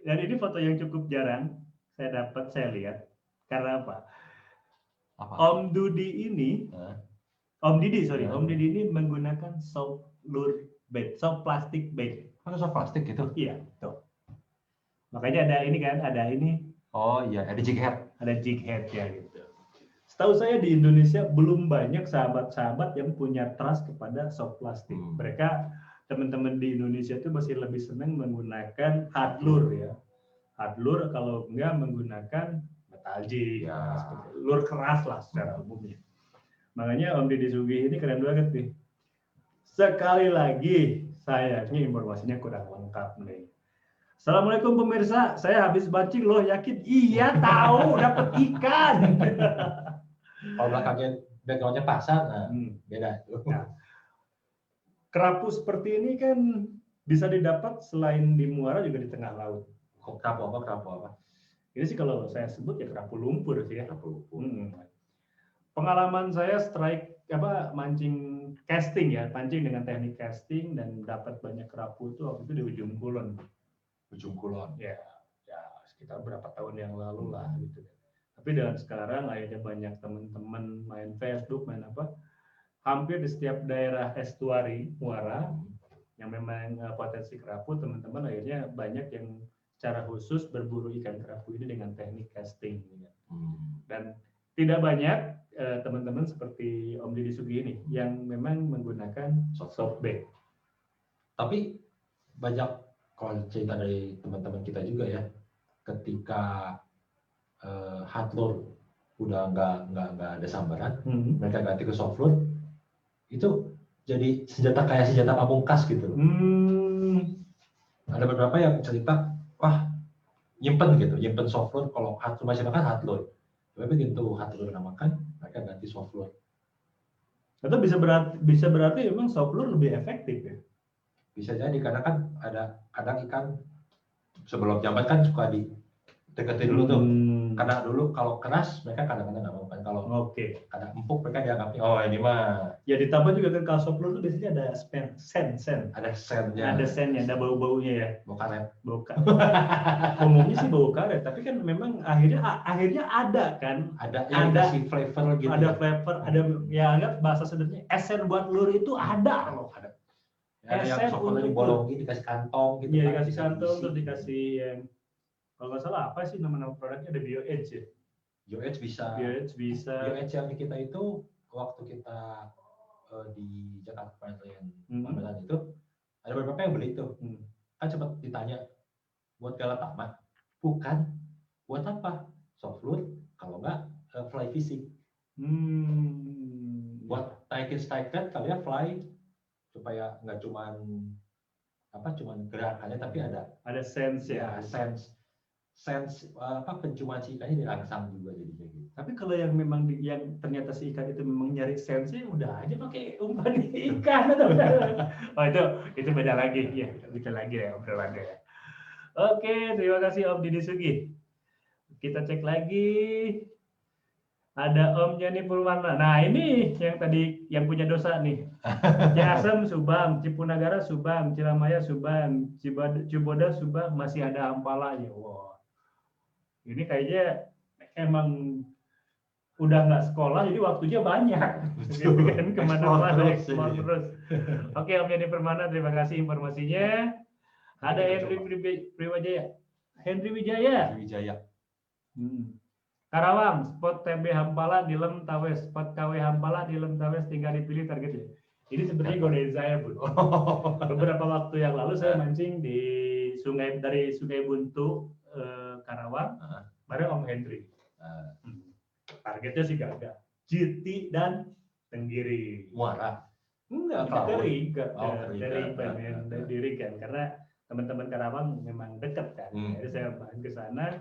Speaker 2: Dan ini foto yang cukup jarang saya lihat. Karena apa? Om Didi ini, Om Didi ini menggunakan soft lure bait, soft plastic bait.
Speaker 1: Ada soft plastik gitu?
Speaker 2: Iya, tuh. Makanya ada ini kan, ada ini.
Speaker 1: Oh iya, ada jig head.
Speaker 2: Ada jig head ya gitu. Setahu saya di Indonesia belum banyak sahabat-sahabat yang punya trust kepada soft plastik. Mereka teman-teman di Indonesia itu masih lebih senang menggunakan hard lure ya. Hard lure kalau enggak menggunakan metal jig,
Speaker 1: Ya.
Speaker 2: lure keras lah secara umumnya. Makanya Om Didi Sugih ini keren banget nih. Sekali lagi sayangnya informasinya kurang lengkap nih. Assalamualaikum pemirsa, saya habis mancing loh, yakin? Iya tahu, dapat ikan.
Speaker 1: Kalau belakangnya backgroundnya pasar, nah beda.
Speaker 2: Nah, kerapu seperti ini kan bisa didapat selain di muara juga di tengah laut.
Speaker 1: Kerapu apa?
Speaker 2: Ini sih kalau saya sebut ya kerapu lumpur sih ya.
Speaker 1: Kerapu lumpur.
Speaker 2: Pengalaman saya mancing casting ya, pancing dengan teknik casting dan dapat banyak kerapu itu waktu itu di Ujung Kulon.
Speaker 1: Ujung Kulon.
Speaker 2: Ya sekitar berapa tahun yang lalu lah gitu. Tapi dengan sekarang akhirnya banyak teman-teman main Facebook, main apa, hampir di setiap daerah estuari muara yang memang potensi kerapu, teman-teman akhirnya banyak yang secara khusus berburu ikan kerapu ini dengan teknik casting. Dan tidak banyak teman-teman seperti Om Didi Sugih ini yang memang menggunakan soft bait. Tapi
Speaker 1: banyak kalau cerita dari teman-teman kita juga ya, ketika hard lure udah nggak ada sambaran, mereka ganti ke soft lure, itu jadi kayak senjata pamungkas gitu. Ada beberapa yang cerita, wah nyimpen soft lure, kalau hard lure masih makan hard lure, tapi begitu hard lure nggak makan, mereka ganti soft lure.
Speaker 2: Atau bisa berarti memang soft lure lebih efektif ya?
Speaker 1: Bisa jadi, karena kan ada kadang ikan sebelum jambat kan suka deketin dulu tuh. Karena dulu kalau keras mereka kadang-kadang nggak mau kan, kalau kadang empuk mereka dianggapnya oh ini mah.
Speaker 2: Ya ditambah juga kan kalau soft lure itu biasanya ada sen.
Speaker 1: Ada sennya.
Speaker 2: Ada sennya, ada bau-baunya ya.
Speaker 1: Bau karet.
Speaker 2: Bau karet. Umumnya sih bau karet, tapi kan memang akhirnya ada kan.
Speaker 1: Ada si flavor gitu.
Speaker 2: Ada flavor, ada ya anggap bahasa sederhananya esen buat lure itu ada loh.
Speaker 1: Ada yang soft lure dibolongin, dikasih kantong gitu.
Speaker 2: Iya, dikasih kantong terus dikasih yang kalau nggak salah apa sih nama produknya, ada BioEdge ya?
Speaker 1: BioEdge bisa. BioEdge yang di kita itu waktu kita di Jakarta Pameran itu ada beberapa yang beli itu. Kan sempat ditanya buat galatama, bukan, buat apa? Soft lure, kalau nggak fly fishing. Buat naikin strike rate kalian fly supaya nggak cuman gerakannya tapi ada
Speaker 2: sense ya.
Speaker 1: Sense penciuman si ikannya dirangsang juga jadinya gitu.
Speaker 2: Tapi kalau yang memang yang ternyata si ikan itu memang nyari sense, udah aja pakai umpan ikan atau itu beda lagi ya, beda lagi ya obrolannya ya. Oke, terima kasih Om Didi Sugih. Kita cek lagi. Ada Om Jani Purwana. Nah ini yang tadi yang punya dosa nih. Ciasem Subang, Cipunagara Subang, Cilamaya Subang, Cibodas Subang, masih ada hampalanya. Wow. Ini kayaknya emang udah nggak sekolah, jadi waktunya banyak. Gitu kan, kemana-mana explore terus. Oke Om Jani Purwana, terima kasih informasinya. Ada Henry Wijaya. Henry Wijaya. Karawang, spot TB Hampala di Lem Tawes, spot KW Hampala di Lem Tawes, tinggal dipilih targetnya. Ini sebenarnya godain saya, Bu. Beberapa waktu yang lalu saya mancing dari Sungai Buntu, Karawang, bareng Om Hendry. Targetnya sih gagal. Jiti dan Tenggiri.
Speaker 1: Muara?
Speaker 2: Enggak, dari Rigan, karena teman-teman Karawang memang dekat kan. Jadi saya main ke sana.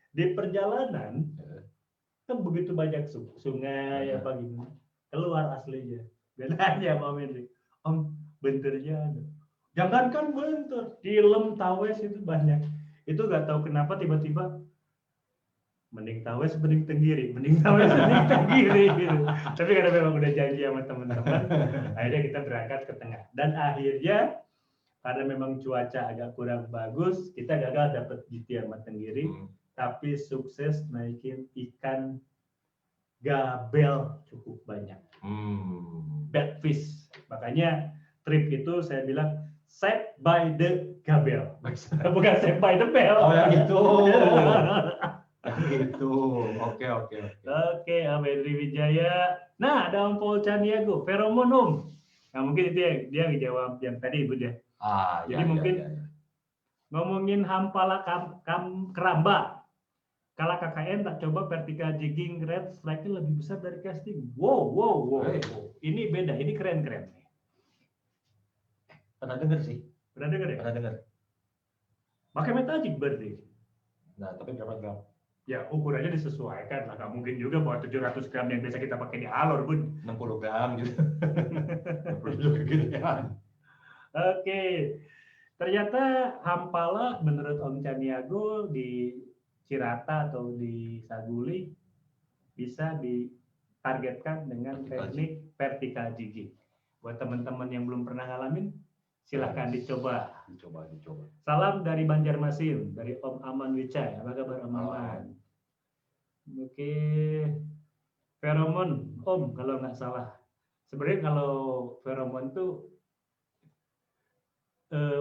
Speaker 2: Di perjalanan kan begitu banyak sungai apa gimana, keluar aslinya. Bedanya Om Hendry, Om benternya ada. Jangankan bentur, film tawes itu banyak. Itu nggak tahu kenapa tiba-tiba mending tawes mending tenggiri, mending tawes mending tenggiri gitu. Tapi karena memang udah janji sama teman-teman, akhirnya kita berangkat ke tengah. Dan akhirnya karena memang cuaca agak kurang bagus, kita gagal dapat GT sama tenggiri, tapi sukses naikin ikan gabel cukup banyak. Batfish. Makanya trip itu saya bilang saved by the gabel. Bukan saved by the bell.
Speaker 1: Oh ya gitu. Gitu. Oke.
Speaker 2: Oke, Om Henry Wijaya. Nah, ada Om Paul Caniago, feromon Om. Nah, mungkin itu dia ngejawab yang tadi Ibu dia. Jadi mungkin ngomongin hampala keramba. Kalau KKN tak coba vertical jigging red strike lebih besar dari casting. Wow. Ini beda, ini keren.
Speaker 1: Pernah dengar sih.
Speaker 2: Pernah dengar ya?
Speaker 1: Pernah dengar.
Speaker 2: Pakai metajig berarti.
Speaker 1: Nah, tapi berapa gram?
Speaker 2: Ya, ukurannya disesuaikan lah. Nggak mungkin juga bawa 700 gram yang biasa kita pakai di alor, Bun.
Speaker 1: 60 gram gitu. 60 gram.
Speaker 2: Oke. Ternyata hampala menurut Om Caniago di Cirata atau di Saguli bisa ditargetkan dengan teknik vertical jigging. Buat teman-teman yang belum pernah ngalamin, silahkan dicoba. Salam dari Banjarmasin, dari Om Aman Wicay. Apa kabar Om Aman? Oke. Feromon, Om, kalau nggak salah. Sebenarnya kalau feromon tuh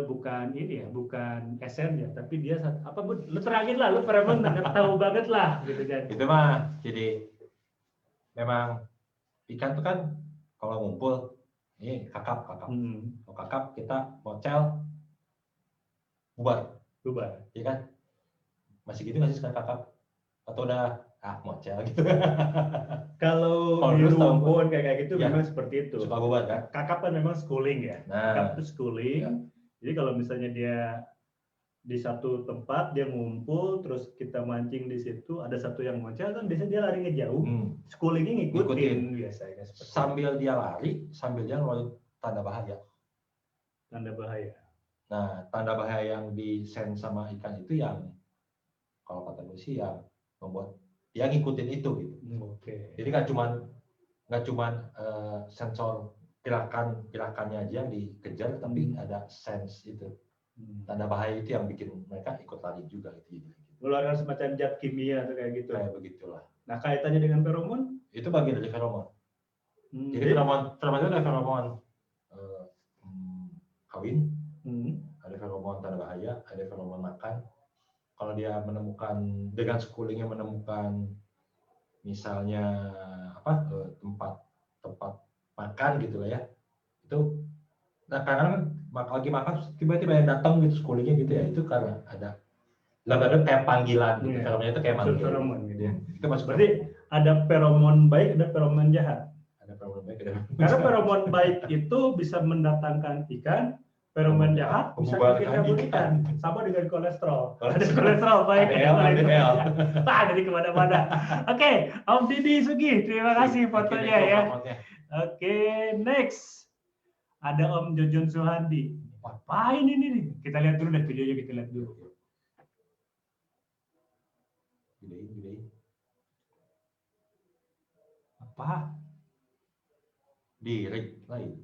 Speaker 2: bukan ini ya, bukan esen ya, tapi dia apa Bun? Lu terangin lah, lu feromon tahu banget lah gitu kan.
Speaker 1: Itu mah jadi memang ikan tuh kan kalau ngumpul ini kakap. Kalau kakap kita mocel bubar. Iya kan? Masih gitu nggak sih sekarang kakap? Atau udah mocel gitu.
Speaker 2: Kalau di rumpun kayak gitu
Speaker 1: ya,
Speaker 2: memang seperti itu.
Speaker 1: Suka bubar kan?
Speaker 2: Kakap kan memang schooling ya. Kakap itu schooling. Ya. Jadi kalau misalnya dia di satu tempat dia ngumpul terus kita mancing di situ ada satu yang mocel kan biasanya dia lari ngejauh. Schoolingnya ngikutin biasanya.
Speaker 1: Sambil dia lari, sambil dia ngeluarin tanda bahaya.
Speaker 2: Tanda bahaya.
Speaker 1: Nah, tanda bahaya yang disense sama ikan itu yang kalau kata gue sih yang membuat dia ngikutin itu gitu.
Speaker 2: Oke.
Speaker 1: Jadi nggak cuman sensor gerakannya aja yang dikejar, tapi ada sense itu. Tanda bahaya itu yang bikin mereka ikut lari juga gitu.
Speaker 2: Mengeluarkan semacam zat kimia atau kayak gitu.
Speaker 1: Kayak begitulah.
Speaker 2: Nah, kaitannya dengan feromon?
Speaker 1: Itu bagian dari feromon. Jadi feromon itu ada feromon kawin, ada feromon tanda bahaya, ada feromon makan. Kalau dia menemukan dengan schoolingnya menemukan misalnya tempat makan gitu lah ya, itu kadang lagi makan tiba-tiba yang datang gitu schoolingnya gitu ya, itu karena ada kayak panggilan gitu. Feromonnya itu kayak
Speaker 2: feromon gitu ya.
Speaker 1: Itu masuk.
Speaker 2: Berarti ada feromon baik, ada feromon jahat.
Speaker 1: Ada feromon baik, ada feromon
Speaker 2: karena feromon baik itu bisa mendatangkan ikan, feromon jahat bisa bikin ikan. Sama dengan kolesterol. Ada kolesterol baik,
Speaker 1: LDL.
Speaker 2: Jadi kemana-mana. Oke, Om Didi Sugi, terima kasih fotonya ya. Oke, next. Ada Om Jojon Suhandi. Apain ini nih? Kita lihat dulu deh videonya, kita lihat dulu.
Speaker 1: Gedein.
Speaker 2: Apa?
Speaker 1: Di rig lain.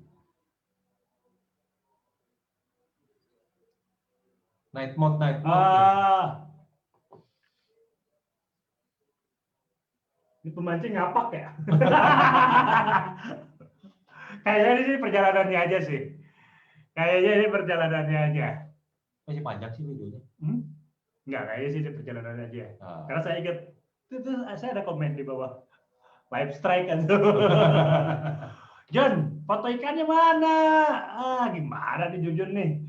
Speaker 1: Night mode.
Speaker 2: Ini pemancing ngapak ya? Kayaknya ini perjalanannya aja sih.
Speaker 1: Masih panjang sih videonya.
Speaker 2: Enggak, kayaknya sih ini perjalanannya aja. Karena saya ingat, saya ada komen di bawah. Live strike kan tuh. John, foto ikannya mana? Gimana nih Jujun nih?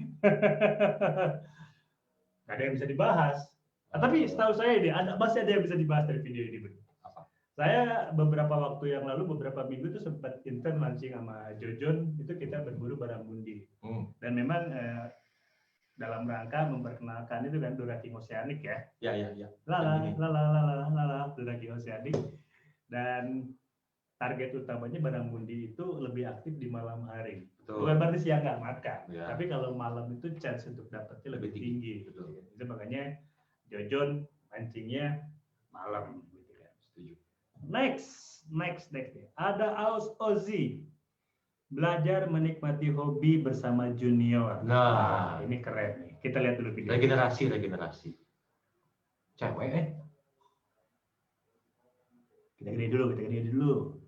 Speaker 2: Gak ada yang bisa dibahas. Tapi setahu saya ini masih ada yang bisa dibahas dari video ini. Saya beberapa waktu yang lalu, beberapa minggu itu sempat intern mancing sama Jojon, itu kita berburu barang bundi. Dan memang dalam rangka memperkenalkan itu kan Dura King Oceanic ya.
Speaker 1: Iya.
Speaker 2: Dura King Oceanic. Dan target utamanya Baramundi itu lebih aktif di malam hari.
Speaker 1: Betul.
Speaker 2: Bukan berarti siang nggak makan,
Speaker 1: Ya.
Speaker 2: tapi kalau malam itu chance untuk dapatnya lebih tinggi.
Speaker 1: Betul.
Speaker 2: Itu makanya Jojon mancingnya malam. Gitu kan.
Speaker 1: Setuju.
Speaker 2: Next. Ada Aus Ozzy. Belajar menikmati hobi bersama junior.
Speaker 1: Nah,
Speaker 2: ini keren nih. Kita lihat dulu video.
Speaker 1: Regenerasi. Cewek
Speaker 2: Kita gini dulu.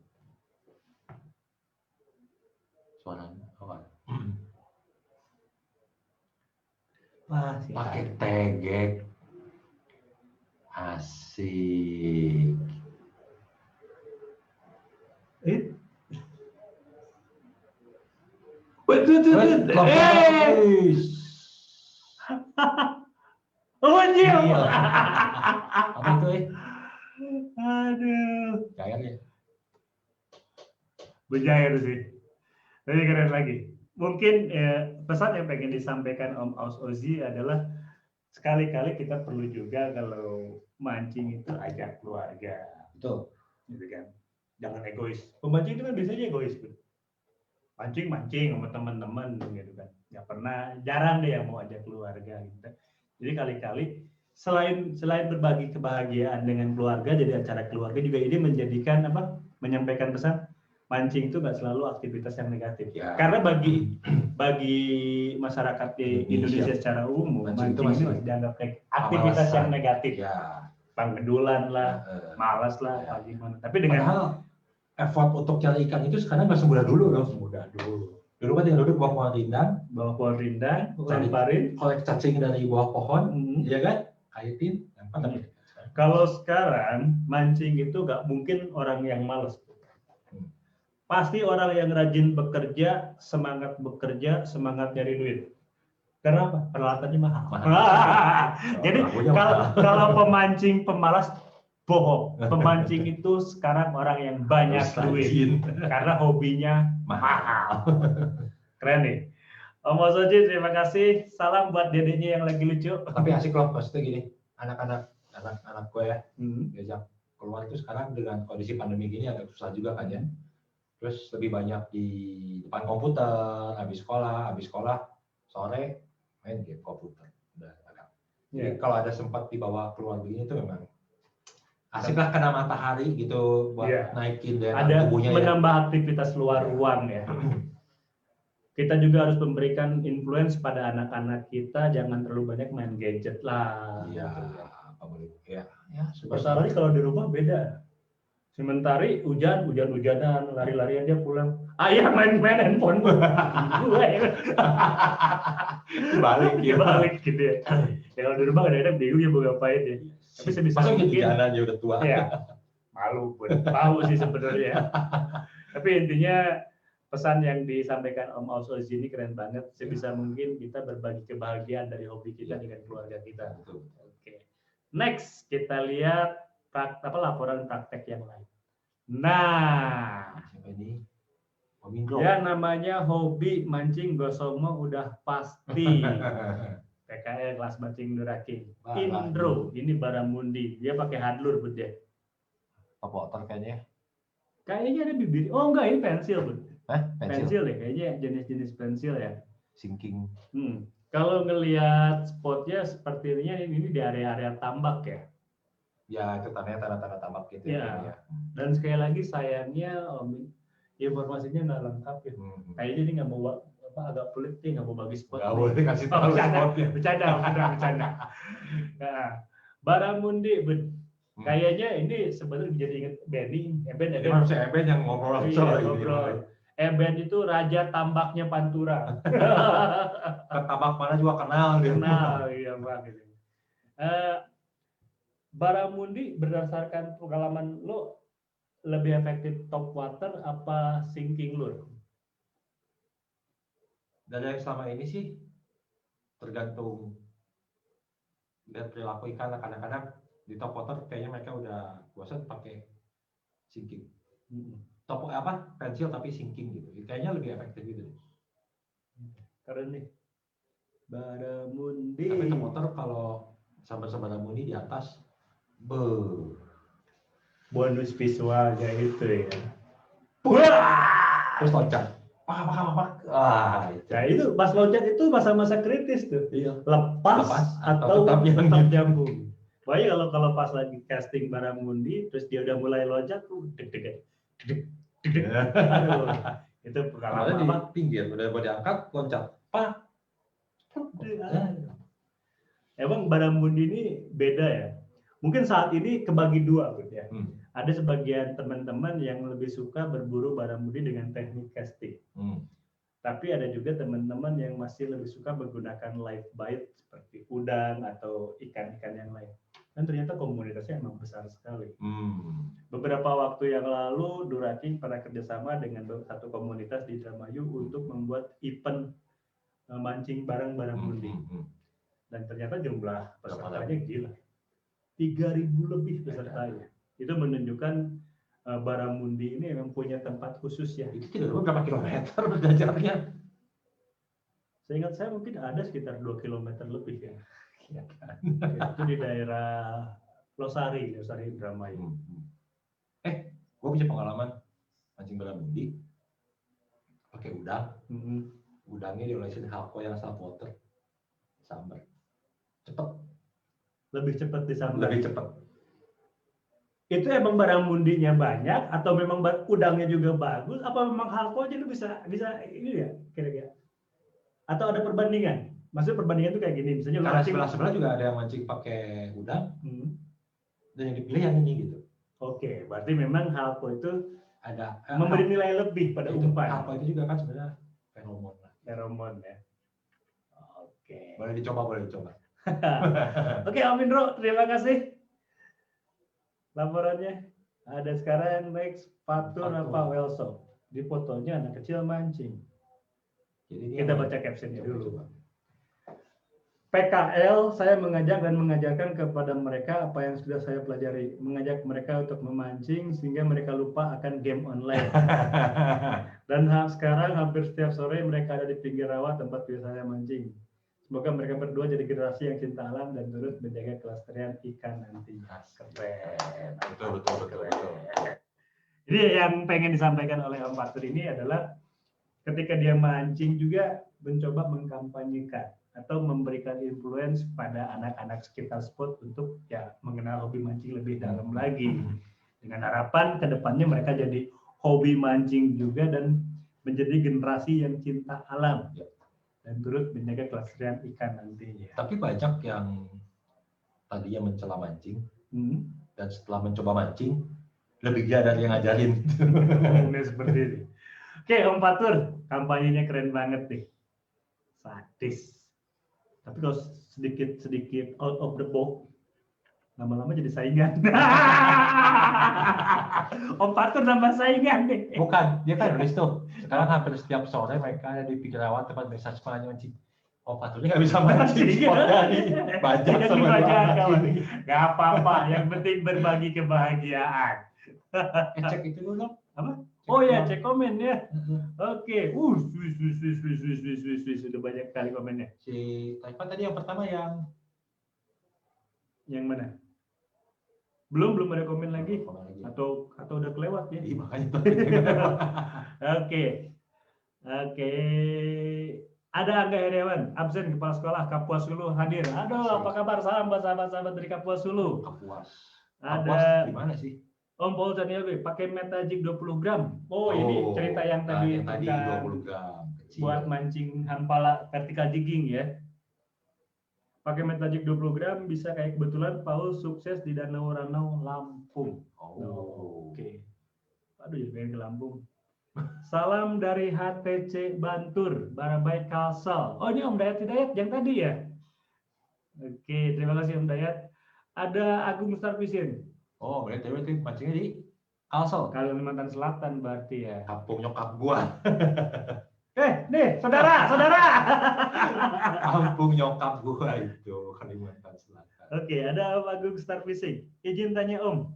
Speaker 1: Suaranya apa?
Speaker 2: Wah,
Speaker 1: pakai tegek. Asik.
Speaker 2: Oh, anjir.
Speaker 1: Apa itu,
Speaker 2: Aduh.
Speaker 1: Cair ya?
Speaker 2: Berjair sih. Tapi keren lagi. Mungkin pesan yang pengen disampaikan Om Aus Ozzy adalah sekali-kali kita perlu juga kalau mancing itu ajak keluarga.
Speaker 1: Betul.
Speaker 2: Gitu kan. Jangan egois. Pemancing itu kan biasanya egois, Bud. Mancing sama teman-teman gitu kan. Jarang deh yang mau ajak keluarga gitu. Jadi kali-kali selain berbagi kebahagiaan dengan keluarga, jadi acara keluarga juga ini menyampaikan pesan mancing itu nggak selalu aktivitas yang negatif.
Speaker 1: Ya.
Speaker 2: Karena bagi masyarakat di Indonesia secara umum, mancing itu masih dianggap aktivitas yang negatif.
Speaker 1: Ya.
Speaker 2: Panggedulan lah, malas lah, gimana. Tapi dengan
Speaker 1: effort untuk cari ikan itu sekarang nggak semudah dulu loh. Dulu kan tinggal duduk bawah pohon rindang,
Speaker 2: samparin,
Speaker 1: kolek cacing dari bawah pohon, ya kan? Kaitin,
Speaker 2: Kalau sekarang mancing itu nggak mungkin orang yang malas. Pasti orang yang rajin bekerja, semangat nyari duit. Karena apa? Peralatannya mahal. Jadi kalau pemancing pemalas, bohong. Pemancing itu sekarang orang yang banyak duit karena hobinya mahal. Keren nih. Om Aus Ozzy, terima kasih. Salam buat dedeknya yang lagi lucu.
Speaker 1: Tapi asik loh, maksudnya gini, anak-anak gue ya, diajak keluar itu sekarang dengan kondisi pandemi gini agak susah juga kan ya. Terus lebih banyak di depan komputer, habis sekolah sore main game komputer. Udah agak. Jadi kalau ada sempat dibawa keluar begini itu memang asik lah kena matahari gitu buat naikin daya tubuhnya. Ada
Speaker 2: menambah aktivitas luar ruang ya. Kita juga harus memberikan influence pada anak-anak kita, jangan terlalu banyak main gadget lah.
Speaker 1: Iya, apa boleh? Ya,
Speaker 2: Sementara kalau di rumah beda. Sementari hujan-hujanan, lari-larian dia pulang. Ayah main handphone gue. Balik gitu ya. Kalau di rumah kadang-kadang bingung ya mau ngapain ya. Tapi sebisa mungkin.
Speaker 1: Hujanan dia udah tua.
Speaker 2: Ya, malu pun. Tahu sih sebenarnya. Tapi intinya pesan yang disampaikan Om Aus Ozzy ini keren banget. Sebisa mungkin kita berbagi kebahagiaan dari hobi kita dengan keluarga kita. Oke. Next kita lihat laporan praktek yang lain. Nah, yang namanya hobi mancing Gosomo udah pasti. PKL kelas mancing Nuraking. Indro, ini Baramundi. Dia pakai hadlur, Bud ya.
Speaker 1: Top water kayaknya.
Speaker 2: Kayaknya ada bibir. Oh enggak, ini pensil, Bud.
Speaker 1: Pensil
Speaker 2: deh, kayaknya jenis-jenis pensil ya.
Speaker 1: Sinking.
Speaker 2: Kalau ngelihat spotnya sepertinya ini di area-area tambak ya.
Speaker 1: Ya, itu tanah-tanah tambak gitu
Speaker 2: ya. Dan sekali lagi sayangnya informasinya nggak lengkap ya. Kayaknya ini nggak mau agak pelit nih, nggak mau bagi spot.
Speaker 1: Nggak boleh kasih tahu spotnya.
Speaker 2: Bercanda. Nah, Baramundi, kayaknya ini sebenarnya jadi inget Benny. Eben.
Speaker 1: Harusnya Eben yang ngobrol soal
Speaker 2: ini. Eben itu raja tambaknya Pantura.
Speaker 1: Ke tambak mana juga kenal.
Speaker 2: Iya Pak. Gitu. Baramundi berdasarkan pengalaman lo lebih efektif top water apa sinking lure?
Speaker 1: Dari yang selama ini sih tergantung lihat perilaku ikan. Kadang-kadang di top water kayaknya mereka udah bosan pakai sinking. Top pensil tapi sinking gitu. Kayaknya lebih efektif gitu.
Speaker 2: Keren nih. Baramundi.
Speaker 1: Tapi top water kalau sahabat-sahabat Baramundi di atas bonus
Speaker 2: visualnya itu ya.
Speaker 1: terus loncat. Pak.
Speaker 2: Nah itu pas loncat itu masa-masa kritis tuh.
Speaker 1: Iya.
Speaker 2: Lepas atau tetap nyambung. Pokoknya kalau pas lagi casting Baramundi, terus dia udah mulai loncat tuh deg-degan. Aduh, itu pengalaman
Speaker 1: di pinggir, udah mau diangkat, loncat. Pak.
Speaker 2: Emang Baramundi ini beda ya. Mungkin saat ini kebagi dua, Bud, ya. Ada sebagian teman-teman yang lebih suka berburu Baramundi dengan teknik casting. Tapi ada juga teman-teman yang masih lebih suka menggunakan live bait seperti udang atau ikan-ikan yang lain. Dan ternyata komunitasnya emang besar sekali. Beberapa waktu yang lalu Duraking pernah kerjasama dengan satu komunitas di Indramayu untuk membuat event mancing bareng Baramundi. Dan ternyata jumlah pesertanya gila. 3.000 lebih pesertanya. Itu menunjukkan Baramundi ini memang punya tempat khusus ya.
Speaker 1: Itu berapa kilometer belajarnya?
Speaker 2: Seingat saya mungkin ada sekitar 2 kilometer lebih ya. Itu di daerah Losari Indramayu.
Speaker 1: Gue punya pengalaman mancing Baramundi pakai udang. Udangnya diolesin halko yang saltwater, sambar. Cepet.
Speaker 2: Lebih cepat disambar.
Speaker 1: Lebih cepat.
Speaker 2: Itu emang Baramundinya banyak atau memang udangnya juga bagus? Apa memang halko aja lu bisa ini ya kira-kira? Atau ada perbandingan? Maksudnya perbandingan itu kayak gini, misalnya
Speaker 1: karena sebelah juga ada yang mancing pakai udang, dan yang dipilih yang ini gitu.
Speaker 2: Oke, berarti memang halko itu
Speaker 1: ada
Speaker 2: memberi nilai lebih pada umpan.
Speaker 1: Halko itu juga kan sebenarnya
Speaker 2: feromon ya. Oke.
Speaker 1: Boleh dicoba.
Speaker 2: Oke, Om Indro, terima kasih laporannya. Ada sekarang next Fatur apa Welso. Di fotonya anak kecil mancing. Jadi kita baca captionnya dulu. PKL, saya mengajak dan mengajarkan kepada mereka apa yang sudah saya pelajari. Mengajak mereka untuk memancing sehingga mereka lupa akan game online. Dan sekarang hampir setiap sore mereka ada di pinggir rawa tempat biasa saya mancing. Semoga mereka berdua jadi generasi yang cinta alam dan turut menjaga kelestarian ikan nantinya. Keren. Betul. Jadi yang pengen disampaikan oleh Om Fatur ini adalah ketika dia mancing juga mencoba mengkampanyekan atau memberikan influence pada anak-anak sekitar spot untuk ya mengenal hobi mancing lebih dalam lagi. Dengan harapan kedepannya mereka jadi hobi mancing juga dan menjadi generasi yang cinta alam. Dan turut menjaga kelestarian ikan nantinya.
Speaker 1: Tapi banyak yang tadinya mencela mancing dan setelah mencoba mancing lebih giat dari yang ngajarin.
Speaker 2: Ini seperti ini. Oke, Om Fatur, kampanyenya keren banget nih. Sadis. Tapi kalau sedikit out of the box, lama-lama jadi saingan. Om Fatur nambah saingan nih.
Speaker 1: Bukan, dia kan nulis tuh. Sekarang hampir setiap sore mereka ada di pinggir rawa tempat biasa sekolahnya mancing. Om Fatur ini nggak bisa mancing. Bajak sama
Speaker 2: kawan. Gak apa-apa, yang penting berbagi kebahagiaan.
Speaker 1: Cek itu dulu dong.
Speaker 2: Apa? Oh ya, cek komen ya. Oke. Sudah banyak kali komennya.
Speaker 1: Si Taipan tadi yang pertama yang
Speaker 2: mana? Belum ada komen lagi. Atau udah kelewat ya?
Speaker 1: Iya, makanya.
Speaker 2: Oke. Ada Angga Heriawan, absen kepala sekolah Kapuas Hulu hadir. Aduh, apa kabar sahabat-sahabat dari Kapuas Hulu?
Speaker 1: Kapuas
Speaker 2: Ada
Speaker 1: di mana sih?
Speaker 2: Om Paul Caniago pakai Metajig 20 gram. Ini cerita yang tadi
Speaker 1: 20 gram. Kecil.
Speaker 2: Buat mancing hampala vertical jigging ya. Pakai Metajig 20 gram bisa kayak kebetulan Paul sukses di Danau Ranau Lampung. Oke. Aduh, jadi pengen ke Lampung. Salam dari HTC Bantur, Barabai Kalsel. Oh, ini Om Dayat Hidayat yang tadi ya? Oke, terima kasih Om Dayat. Ada Agung Starvision.
Speaker 1: Oh, berarti mancingnya di Kalsel.
Speaker 2: Kalimantan Selatan berarti ya.
Speaker 1: Kampung nyokap gua.
Speaker 2: Nih, saudara.
Speaker 1: Kampung nyokap gua itu Kalimantan Selatan.
Speaker 2: Oke, ada Om Agung Star Fishing. Izin tanya Om,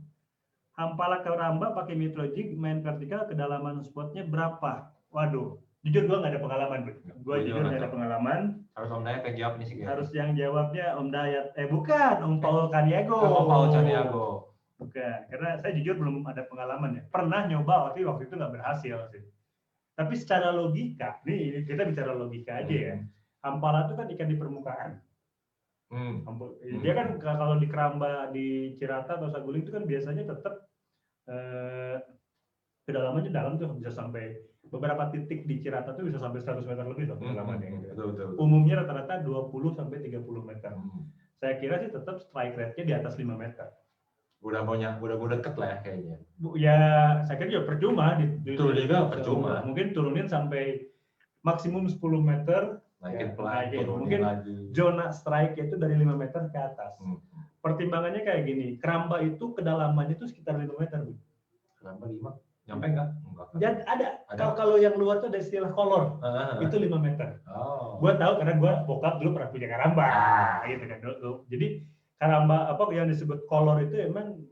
Speaker 2: hampala ke Ramba pakai Metro Jig main vertikal kedalaman spotnya berapa? Waduh, jujur gua nggak ada pengalaman, Bro. Gua jujur nggak ada pengalaman.
Speaker 1: Harus Om Dayat yang jawab nih sih.
Speaker 2: Harus yang jawabnya Om Dayat. Bukan, Om Paul Caniago.
Speaker 1: Om Paul Caniago.
Speaker 2: Bukan, karena saya jujur belum ada pengalaman ya. Pernah nyoba, tapi waktu itu nggak berhasil sih. Tapi secara logika, nih kita bicara logika aja ya. Hampala itu kan ikan di permukaan. Dia kan kalau di keramba di Cirata atau Saguling itu kan biasanya tetap kedalamannya dalam tuh, bisa sampai beberapa titik di Cirata tuh bisa sampai 100 meter lebih loh kedalamannya.
Speaker 1: Betul.
Speaker 2: Umumnya rata-rata 20 sampai 30 meter. Saya kira sih tetap strike rate-nya di atas 5 meter.
Speaker 1: Udah mau deket lah ya kayaknya.
Speaker 2: Ya, saya kira juga percuma.
Speaker 1: Betul juga percuma.
Speaker 2: Mungkin turunin sampai maksimum 10 meter.
Speaker 1: Naikin pelan, turunin
Speaker 2: mungkin
Speaker 1: lagi.
Speaker 2: Zona strike itu dari 5 meter ke atas. Pertimbangannya kayak gini, keramba itu kedalamannya itu sekitar 5 meter.
Speaker 1: Keramba 5? Nyampe nggak?
Speaker 2: Jadi ada. Kalau yang luar tuh ada istilah kolor, itu 5 meter. Gua tahu karena gua bokap dulu pernah punya karamba, gitu kan. Jadi karamba apa yang disebut kolor itu emang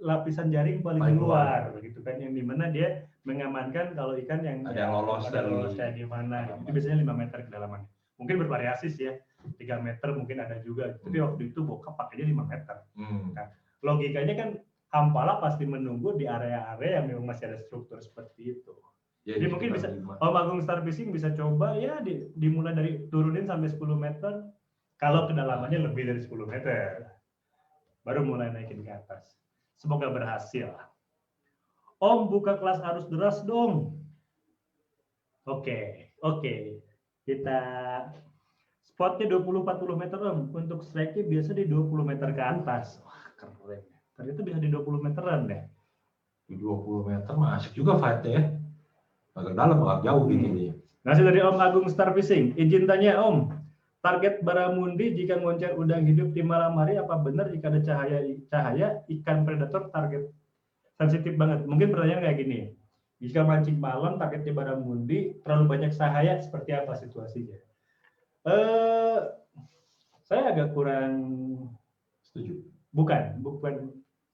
Speaker 2: lapisan jaring paling luar, begitu kan, yang dimana dia mengamankan kalau ikan yang
Speaker 1: ada lolos
Speaker 2: dari mana. Itu biasanya 5 meter kedalamannya. Mungkin bervariasi sih ya, 3 meter mungkin ada juga. Tapi waktu itu bokap pakainya 5 meter. Nah, logikanya kan Hampala pasti menunggu di area-area yang memang masih ada struktur seperti itu. Jadi mungkin bisa, Om Agung Star Fishing bisa coba ya dimulai dari turunin sampai 10 meter. Kalau kedalamannya lebih dari 10 meter, baru mulai naikin ke atas. Semoga berhasil. Om buka kelas arus deras dong. Oke. Kita spotnya 20-40 meter Om. Untuk strike-nya biasa di 20 meter ke atas. Wah, keren. Ternyata bisa di 20 meteran deh.
Speaker 1: Di 20 meter masuk juga fight-nya ya. Agak dalam, agak jauh gitu.
Speaker 2: Masih dari Om Agung Star Fishing. Izin tanya Om, target Baramundi jika ngoncer udang hidup di malam hari, apa benar jika ada cahaya ikan predator target sensitif banget? Mungkin pertanyaan kayak gini, jika mancing malam targetnya Baramundi terlalu banyak cahaya, seperti apa situasinya? Saya agak kurang
Speaker 1: setuju.
Speaker 2: Bukan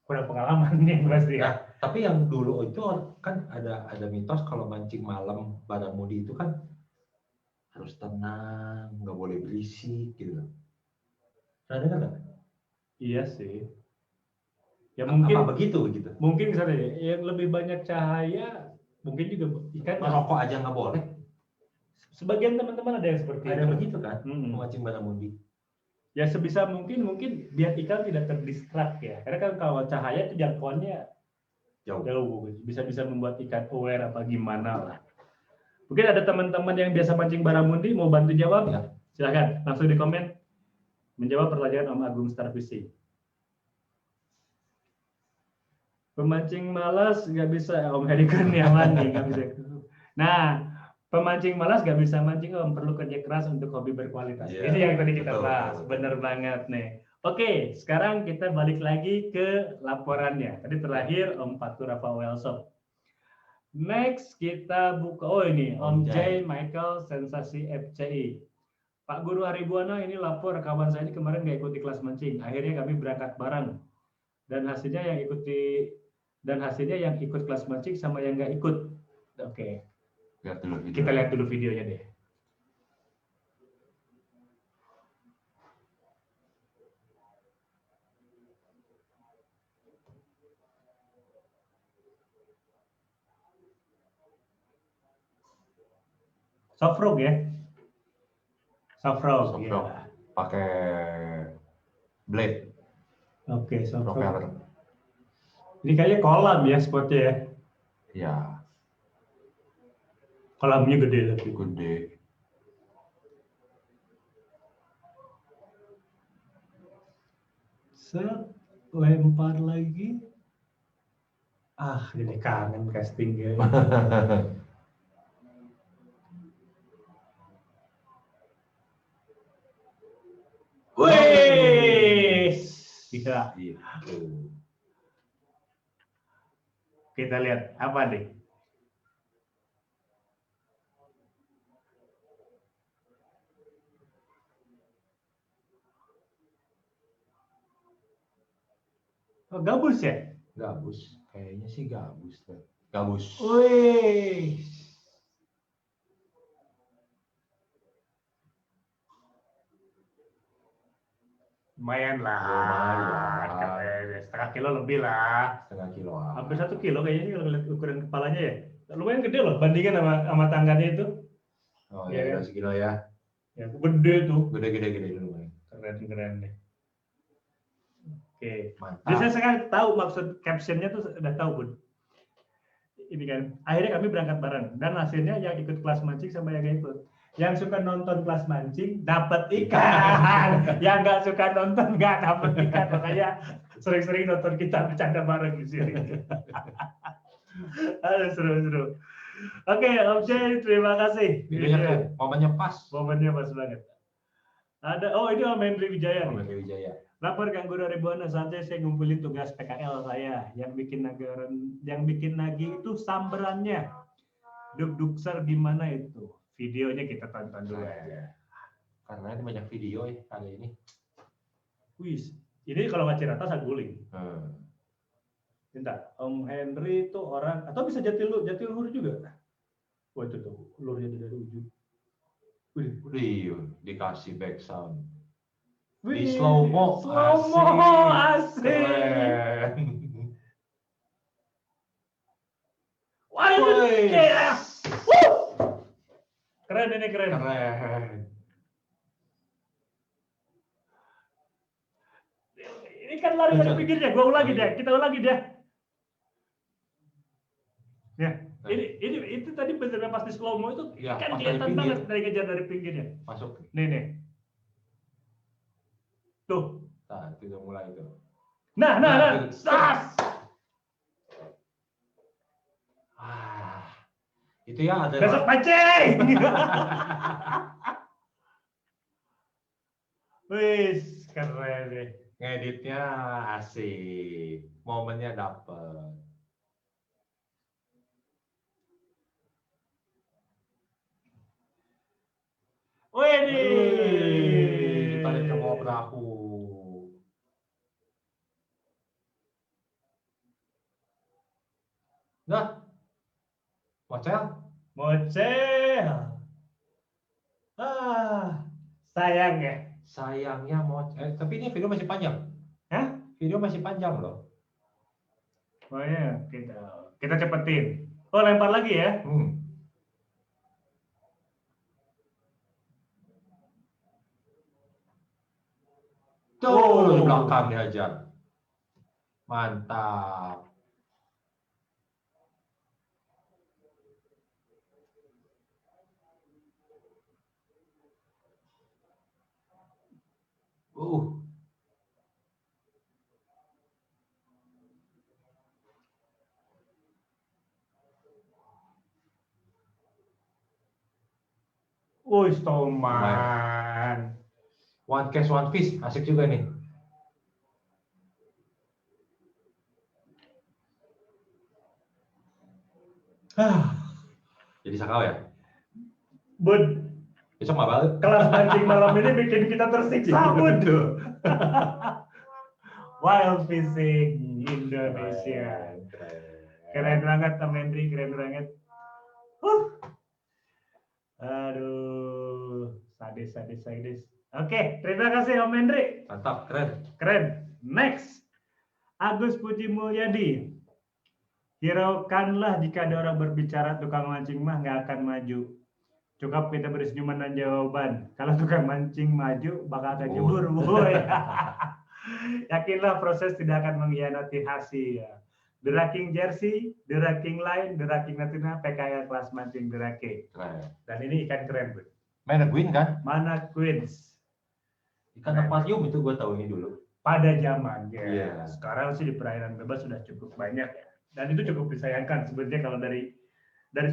Speaker 2: kurang pengalaman nih pasti.
Speaker 1: Nah, tapi yang dulu itu kan ada mitos kalau mancing malam Baramundi itu kan harus tenang, nggak boleh berisik gitu. Pernah dengar nggak?
Speaker 2: Iya sih. Ya mungkin
Speaker 1: apa begitu gitu.
Speaker 2: Mungkin misalnya yang lebih banyak cahaya, mungkin juga ikan
Speaker 1: merokok aja nggak boleh.
Speaker 2: Sebagian teman-teman ada yang seperti
Speaker 1: ada itu. Begitu kan, memancing Baramundi.
Speaker 2: Ya sebisa mungkin biar ikan tidak terdistrak ya. Karena kan kalau cahaya itu jangkauannya jauh. Bisa membuat ikan aware apa gimana lah. Mungkin ada teman-teman yang biasa mancing Baramundi mau bantu jawab ya. Silakan langsung di komen menjawab pertanyaan Om Agung Star Fishing. Pemancing malas nggak bisa, Om Heri Kurniawan nih nggak bisa. Nah, pemancing malas nggak bisa mancing Om, perlu kerja keras untuk hobi berkualitas. Ini yang tadi kita bahas, bener banget nih. Oke, sekarang kita balik lagi ke laporannya. Tadi terakhir Om Fatur Rafa Wellshop. Next kita buka, ini Om J. Michael Sensasi FCI. Pak Guru Haribuana ini lapor kawan saya ini kemarin nggak ikuti kelas mancing. Akhirnya kami berangkat bareng. Dan hasilnya yang ikut kelas mancing sama yang nggak ikut. Oke. Kita lihat dulu videonya deh. Soft-frog ya? Soft-frog. Ya.
Speaker 1: Pakai blade.
Speaker 2: Oke, soft-frog. Ini kayaknya kolam ya spotnya ya?
Speaker 1: Ya.
Speaker 2: Kolamnya gede tapi.
Speaker 1: Gede.
Speaker 2: Lempar lagi. Jadi kangen casting ya. Wih, gila. Kita lihat apa nih? Oh, gabus ya?
Speaker 1: Gabus, kayaknya sih gabus. Gabus.
Speaker 2: Wih. Lumayan lah. Setengah kilo lebih lah.
Speaker 1: Setengah kilo.
Speaker 2: Hampir 1 kilo kayaknya sih kalau lihat ukuran kepalanya ya. lumayan gede loh bandingkan sama tangganya itu.
Speaker 1: Oh ya,
Speaker 2: kan?
Speaker 1: segila ya.
Speaker 2: Ya, gede tuh.
Speaker 1: Gede lumayan.
Speaker 2: Keren deh. Oke.
Speaker 1: Mantap.
Speaker 2: Jadi saya sekarang tahu maksud captionnya tuh udah tahu Bun. Ini kan akhirnya kami berangkat bareng dan hasilnya yang ikut kelas mancing sama yang gak ikut. Yang suka nonton kelas mancing dapat ikan, yang nggak suka nonton nggak dapat ikan. Makanya sering-sering nonton kita bercanda bareng di sini. Aduh, seru-seru. Oke, Om Jay, terima kasih.
Speaker 1: Videonya momennya pas.
Speaker 2: Momennya pas banget. Ada, oh ini Om Henry Wijaya.
Speaker 1: Om Henry Wijaya.
Speaker 2: Lapor Kang Guru Ribuana, saatnya saya ngumpulin tugas PKL saya. Yang bikin nagih itu samberannya. Duk-dukser gimana itu? Videonya kita tonton dulu aja.
Speaker 1: Karena ini banyak video ya kali ini.
Speaker 2: Wis, ini kalau nggak Cirata saguling. Bentar, Om Henry itu orang atau bisa jatiluhur juga? Wah itu tuh, lurnya dari ujung.
Speaker 1: Wih, dikasih back sound.
Speaker 2: Di
Speaker 1: slow mo,
Speaker 2: asik. Keren. Wah, keren ini keren. Ini kan lari pada pinggirnya, kita ulangi deh. Ya, itu tadi bener pas di slow mo itu ya, kan kelihatan banget dari kejar dari pinggirnya.
Speaker 1: Masuk.
Speaker 2: Nih. Tuh.
Speaker 1: Nah, itu udah mulai itu.
Speaker 2: Nah. Sas.
Speaker 1: Itu ya ada.
Speaker 2: Besok pancing. Wis, keren deh.
Speaker 1: Ngeditnya asik, momennya dapet.
Speaker 2: Wih,
Speaker 1: ditarik ke bawah perahu. Nah, mocel.
Speaker 2: Sayang ya.
Speaker 1: Sayangnya mocel. Tapi ini video masih panjang.
Speaker 2: Hah?
Speaker 1: Video masih panjang loh.
Speaker 2: Oh ya, kita cepetin. Oh, lempar lagi ya.
Speaker 1: Tuh, belakang dihajar. Mantap.
Speaker 2: Toman.
Speaker 1: One catch, one fish. Asik juga nih. Jadi sakau ya?
Speaker 2: Bud.
Speaker 1: Besok nggak balik.
Speaker 2: Kelas mancing malam ini bikin kita tersiksa, Bud. Wild fishing Indonesia. Keren banget, Om Henry. Keren banget. Aduh, sadis. Oke, terima kasih Om Henry.
Speaker 1: Mantap, keren.
Speaker 2: Next, Agus Puji Mulyadi. Hiraukanlah jika ada orang berbicara tukang mancing mah nggak akan maju. Cukup kita beri senyuman dan jawaban. Kalau tukang mancing maju, bakal akan jebur. Yakinlah proses tidak akan mengkhianati hasil. The Raking Jersey, The Raking Line, The Raking Natuna, PKL kelas mancing The Raking. Dan ini ikan keren, Bud.
Speaker 1: Manquin kan?
Speaker 2: Manquins.
Speaker 1: Ikan aquarium itu gue tahu ini dulu.
Speaker 2: Pada zamannya.
Speaker 1: Yeah.
Speaker 2: Sekarang sih di perairan bebas sudah cukup banyak ya. Dan itu cukup disayangkan sebenarnya kalau dari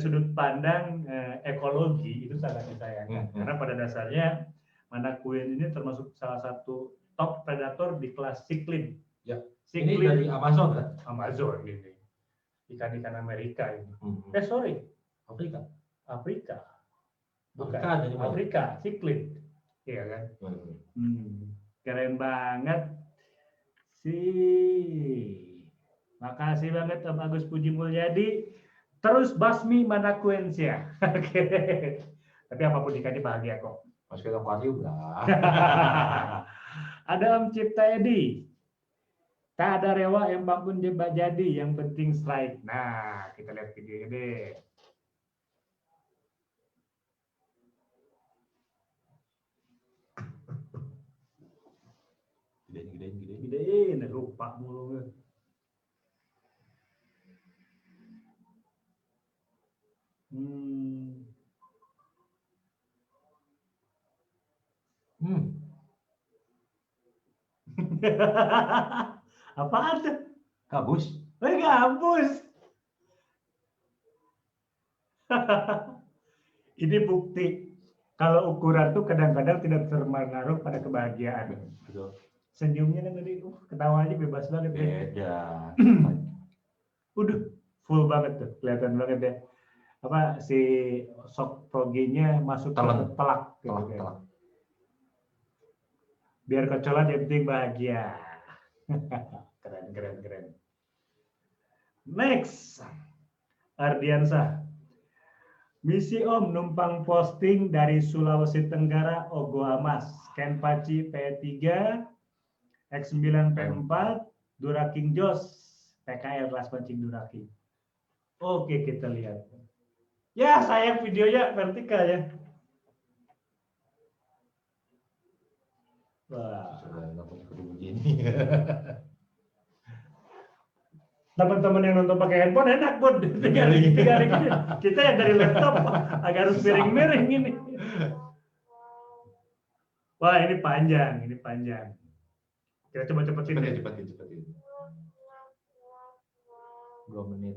Speaker 2: sudut pandang ekologi itu sangat disayangkan. Karena pada dasarnya Manquin ini termasuk salah satu top predator di kelas cichlids.
Speaker 1: Ya. Ini dari Amazon kan?
Speaker 2: Amazon ini. Ikan-ikan Amerika ini. Sorry. Afrika. Bukan. Afrika, cichlids. Iya kan? Keren banget sih. Makasih banget Om Agus Puji Mulyadi. Terus basmi Manquins ya. Oke. Tapi apapun ikannya bahagia kok.
Speaker 1: Masukin akuarium lah.
Speaker 2: Ada Om Cipta Edi. Tak ada rewa yang bangun jebak jadi, yang penting strike. Nah, kita lihat video ini. Gedein, lupa mulu. Apaan tuh?
Speaker 1: Gabus.
Speaker 2: Gabus. Ini bukti kalau ukuran tuh kadang-kadang tidak berpengaruh pada kebahagiaan.
Speaker 1: Betul.
Speaker 2: Senyumnya kan tadi, ketawanya bebas banget.
Speaker 1: Beda.
Speaker 2: Udah full banget tuh, kelihatan banget ya. Apa si sok proginya masuk ke telak. Telak. Biar kecolot yang penting bahagia. Keren. Next, Ardiansah. Misi Om numpang posting dari Sulawesi Tenggara Ogoamas, Kenpachi P3, X9 P4, Duraking Jos, PKL kelas pancing Duraking. Oke, kita lihat. Ya, sayang videonya vertikal ya. Wah, teman-teman yang nonton pakai handphone enak buat tinggal gini. Kita yang dari laptop agak harus miring-miring ini. Wah, ini panjang. Kita coba cepetin.
Speaker 1: 2 menit.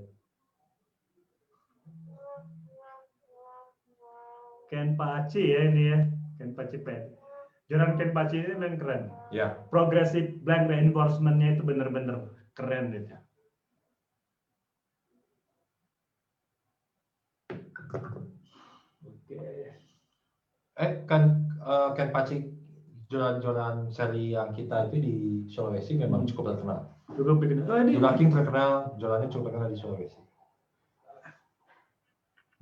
Speaker 2: Kenpachi ya ini ya, Kenpachi Pen. Joran Kenpachi ini memang keren.
Speaker 1: Ya.
Speaker 2: Progressive blank reinforcement-nya itu bener-bener keren gitu. Oke.
Speaker 1: Kenpachi joran-joran seri yang kita itu di Sulawesi memang cukup terkenal. Duraking terkenal, jorannya cukup terkenal di Sulawesi.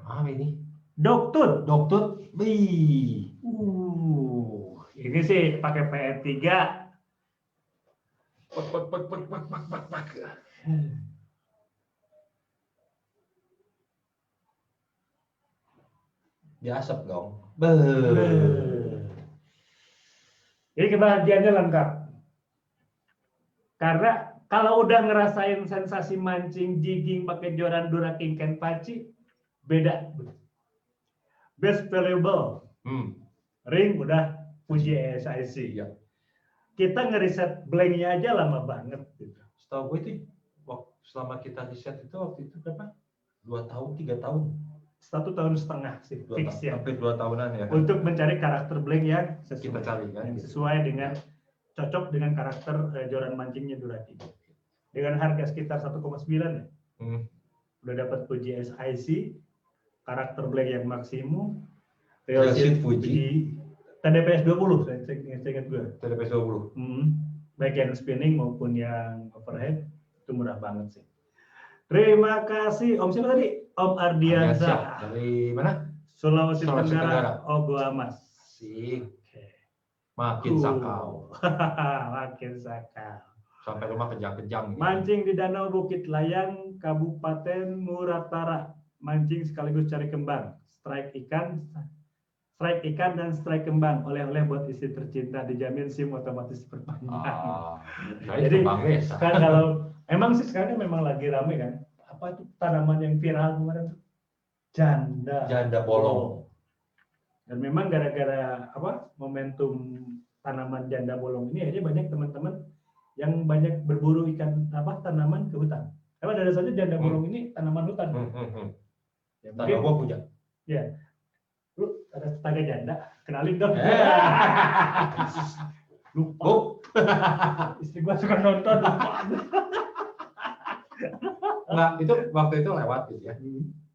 Speaker 1: Ini Doktut. Wih.
Speaker 2: Ini sih pakai PR3.
Speaker 1: Diasap dong.
Speaker 2: Ini kebahagiaannya lengkap. Karena kalau udah ngerasain sensasi mancing jigging pakai joran Duraking Kenpachi, beda. Best valuable. Ring udah Fuji SIC.
Speaker 1: Ya.
Speaker 2: Kita ngeriset blanknya aja lama banget. Gitu.
Speaker 1: Setahu gue itu selama kita riset itu waktu itu berapa? 2 tahun, 3 tahun.
Speaker 2: 1,5 tahun sih, fix ya.
Speaker 1: Sampai 2 tahunan ya.
Speaker 2: Untuk mencari karakter blank yang sesuai,
Speaker 1: kita cari kan.
Speaker 2: Yang sesuai dengan cocok dengan karakter joran mancingnya Duraking. Dengan harga sekitar 1,9 ya. Udah dapat Fuji SIC, karakter blank yang maksimum,
Speaker 1: Real Fuji,
Speaker 2: TDPS 20, saya ingat gue.
Speaker 1: TDPS 20.
Speaker 2: Baik yang spinning maupun yang overhead itu murah banget sih. Terima kasih Om siapa tadi? Om Ardiansah.
Speaker 1: Dari mana?
Speaker 2: Sulawesi Tenggara. Ogoamas.
Speaker 1: Sih. Makin sakau.
Speaker 2: Makin sakau.
Speaker 1: Sampai rumah kejang-kejang.
Speaker 2: Mancing di Danau Bukit Layang, Kabupaten Muratara. Mancing sekaligus cari kembang. Strike ikan dan strike kembang. Oleh-oleh buat istri tercinta, dijamin SIM otomatis perpanjang. Jadi kan kalau emang sih sekarang memang lagi rame kan. Apa itu tanaman yang viral kemarin tuh? Janda
Speaker 1: bolong.
Speaker 2: Dan memang gara-gara apa momentum tanaman janda bolong ini akhirnya banyak teman-teman yang banyak berburu ikan tanaman ke hutan. Karena ada saja janda bolong ini tanaman hutan.
Speaker 1: Ya, mungkin gua punya.
Speaker 2: Ya. Lu ada tetangga janda, kenalin dong. Lupa. Istri gua suka nonton.
Speaker 1: Enggak, itu waktu itu lewat gitu ya.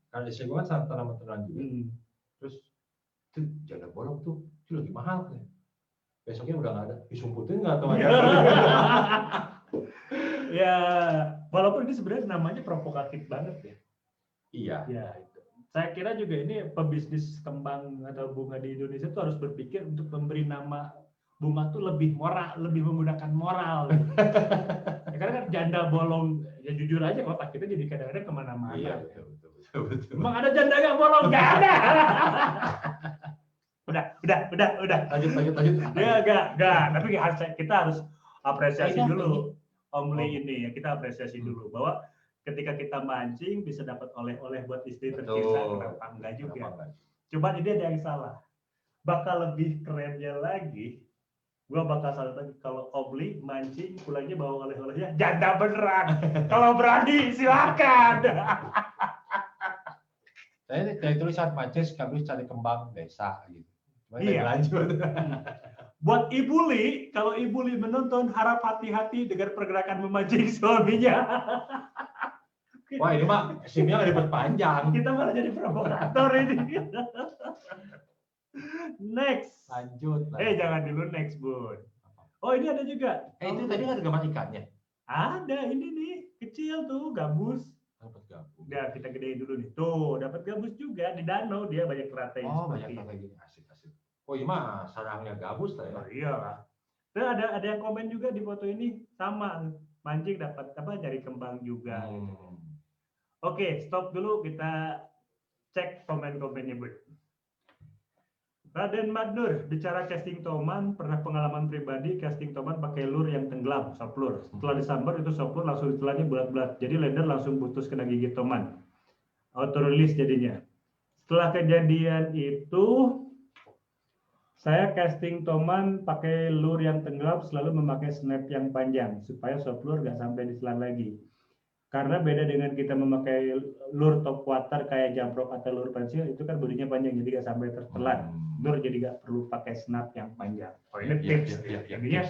Speaker 1: Karena istri gua kan tanaman juga. Terus itu janda bolong tuh itu lagi mahal kan. Besoknya udah nggak ada, disumputin nggak atau ada.
Speaker 2: Ya, walaupun ini sebenarnya namanya provokatif banget ya.
Speaker 1: Iya.
Speaker 2: Ya, itu. Saya kira juga ini pebisnis kembang atau bunga di Indonesia itu harus berpikir untuk memberi nama Bunga tuh lebih moral, lebih menggunakan moral. Ya, karena kan janda bolong, ya jujur aja otak kita jadi kadang-kadang kemana-mana.
Speaker 1: Iya, betul.
Speaker 2: Emang ada janda nggak bolong? Nggak ada. Udah.
Speaker 1: Lanjut.
Speaker 2: Ya, nggak. Tapi kita harus apresiasi dulu Om Lee ini ya. Kita apresiasi dulu bahwa ketika kita mancing bisa dapat oleh-oleh buat istri tercinta. Kenapa enggak juga? Coba ini ada yang salah. Bakal lebih kerennya lagi. Gua bakal salut lagi kalau Obli mancing pulangnya bawa oleh-olehnya janda beneran. Kalau berani silakan.
Speaker 1: Saya dari dulu saat mancing kami cari kembang desa gitu.
Speaker 2: Iya.
Speaker 1: Lanjut.
Speaker 2: Buat Ibu Li, kalau Ibu Li menonton harap hati-hati dengan pergerakan memancing suaminya.
Speaker 1: Wah ini mah SIM-nya nggak diperpanjang.
Speaker 2: Kita malah jadi provokator ini. Next.
Speaker 1: Lanjut.
Speaker 2: Jangan dulu next, Bun. Oh, ini ada juga.
Speaker 1: Itu tadi ada gambar ikannya.
Speaker 2: Ada, ini nih. Kecil tuh, gabus.
Speaker 1: Dapat gabus.
Speaker 2: Udah, kita gedein dulu nih. Tuh, dapat gabus juga di danau. Dia banyak teratai.
Speaker 1: Oh, banyak teratai gini. Asik. Oh iya mah, sarangnya gabus lah ya.
Speaker 2: Oh, iyalah. Terus ada yang komen juga di foto ini. Sama, mancing dapat nyari kembang juga. Oke, stop dulu. Kita cek komen-komennya, Bun. Raden Madnur, bicara casting toman, pernah pengalaman pribadi casting toman pakai lure yang tenggelam, soplur. Setelah disambar itu soplur langsung ditelannya bulat-bulat. Jadi lender langsung putus kena gigit toman. Auto release jadinya. Setelah kejadian itu, saya casting toman pakai lure yang tenggelam selalu memakai snap yang panjang supaya soplur nggak sampai ditelan lagi. Karena beda dengan kita memakai lure top water kayak jamprok atau lure pensil, itu kan bodinya panjang jadi nggak sampai tertelan. Lure jadi nggak perlu pakai snap yang panjang. Oh ini tips. Intinya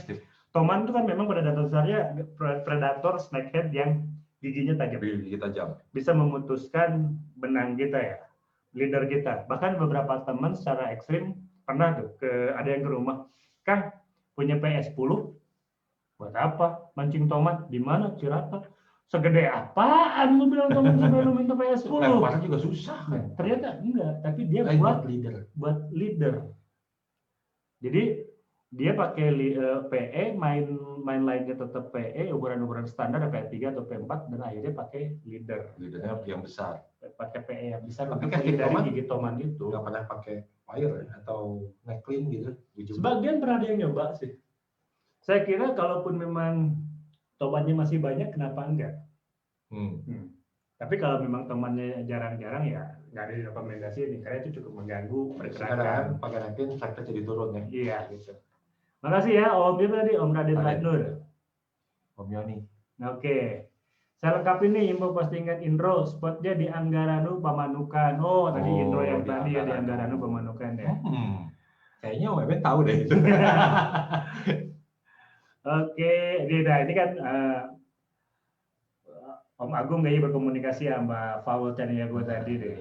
Speaker 2: toman itu kan memang pada dasarnya predator snakehead yang giginya tajam. Bisa memutuskan benang kita ya, leader kita. Bahkan beberapa teman secara ekstrim pernah tuh ada yang ke rumah, Kang punya PS10, buat apa? Mancing toman di mana? Cirata. Segede apaan lu bilang teman sebelum lu minta PS10?
Speaker 1: Lemparan juga susah kan?
Speaker 2: Ternyata enggak, tapi dia buat leader. Jadi dia pakai PE, main lainnya tetap PE, ukuran standar PE3 atau P4 dan akhirnya pakai leader.
Speaker 1: Leadernya yang besar.
Speaker 2: Pakai PE yang besar
Speaker 1: tapi
Speaker 2: untuk menghindari gigit toman itu.
Speaker 1: Nggak pernah pakai wire atau necklin gitu.
Speaker 2: Sebagian pernah ada yang nyoba sih. Saya kira kalaupun memang tomannya masih banyak, kenapa enggak? Tapi kalau memang temannya jarang-jarang ya nggak ada rekomendasi nih, karena itu cukup mengganggu pergerakan.
Speaker 1: Pakai necklin, sakit jadi turun ya.
Speaker 2: Iya gitu. Makasih ya Om itu tadi Om Raden Madnur.
Speaker 1: Om Yoni.
Speaker 2: Oke. Saya lengkapin nih info postingan Indro, spotnya di Anggaranu Pamanukan. Oh tadi Indro yang tadi ya di Anggaranu Pamanukan ya.
Speaker 1: Kayaknya Om Emen tahu deh itu.
Speaker 2: Oke, ini kan Om Agung kayaknya berkomunikasi sama Faul Caniago tadi deh.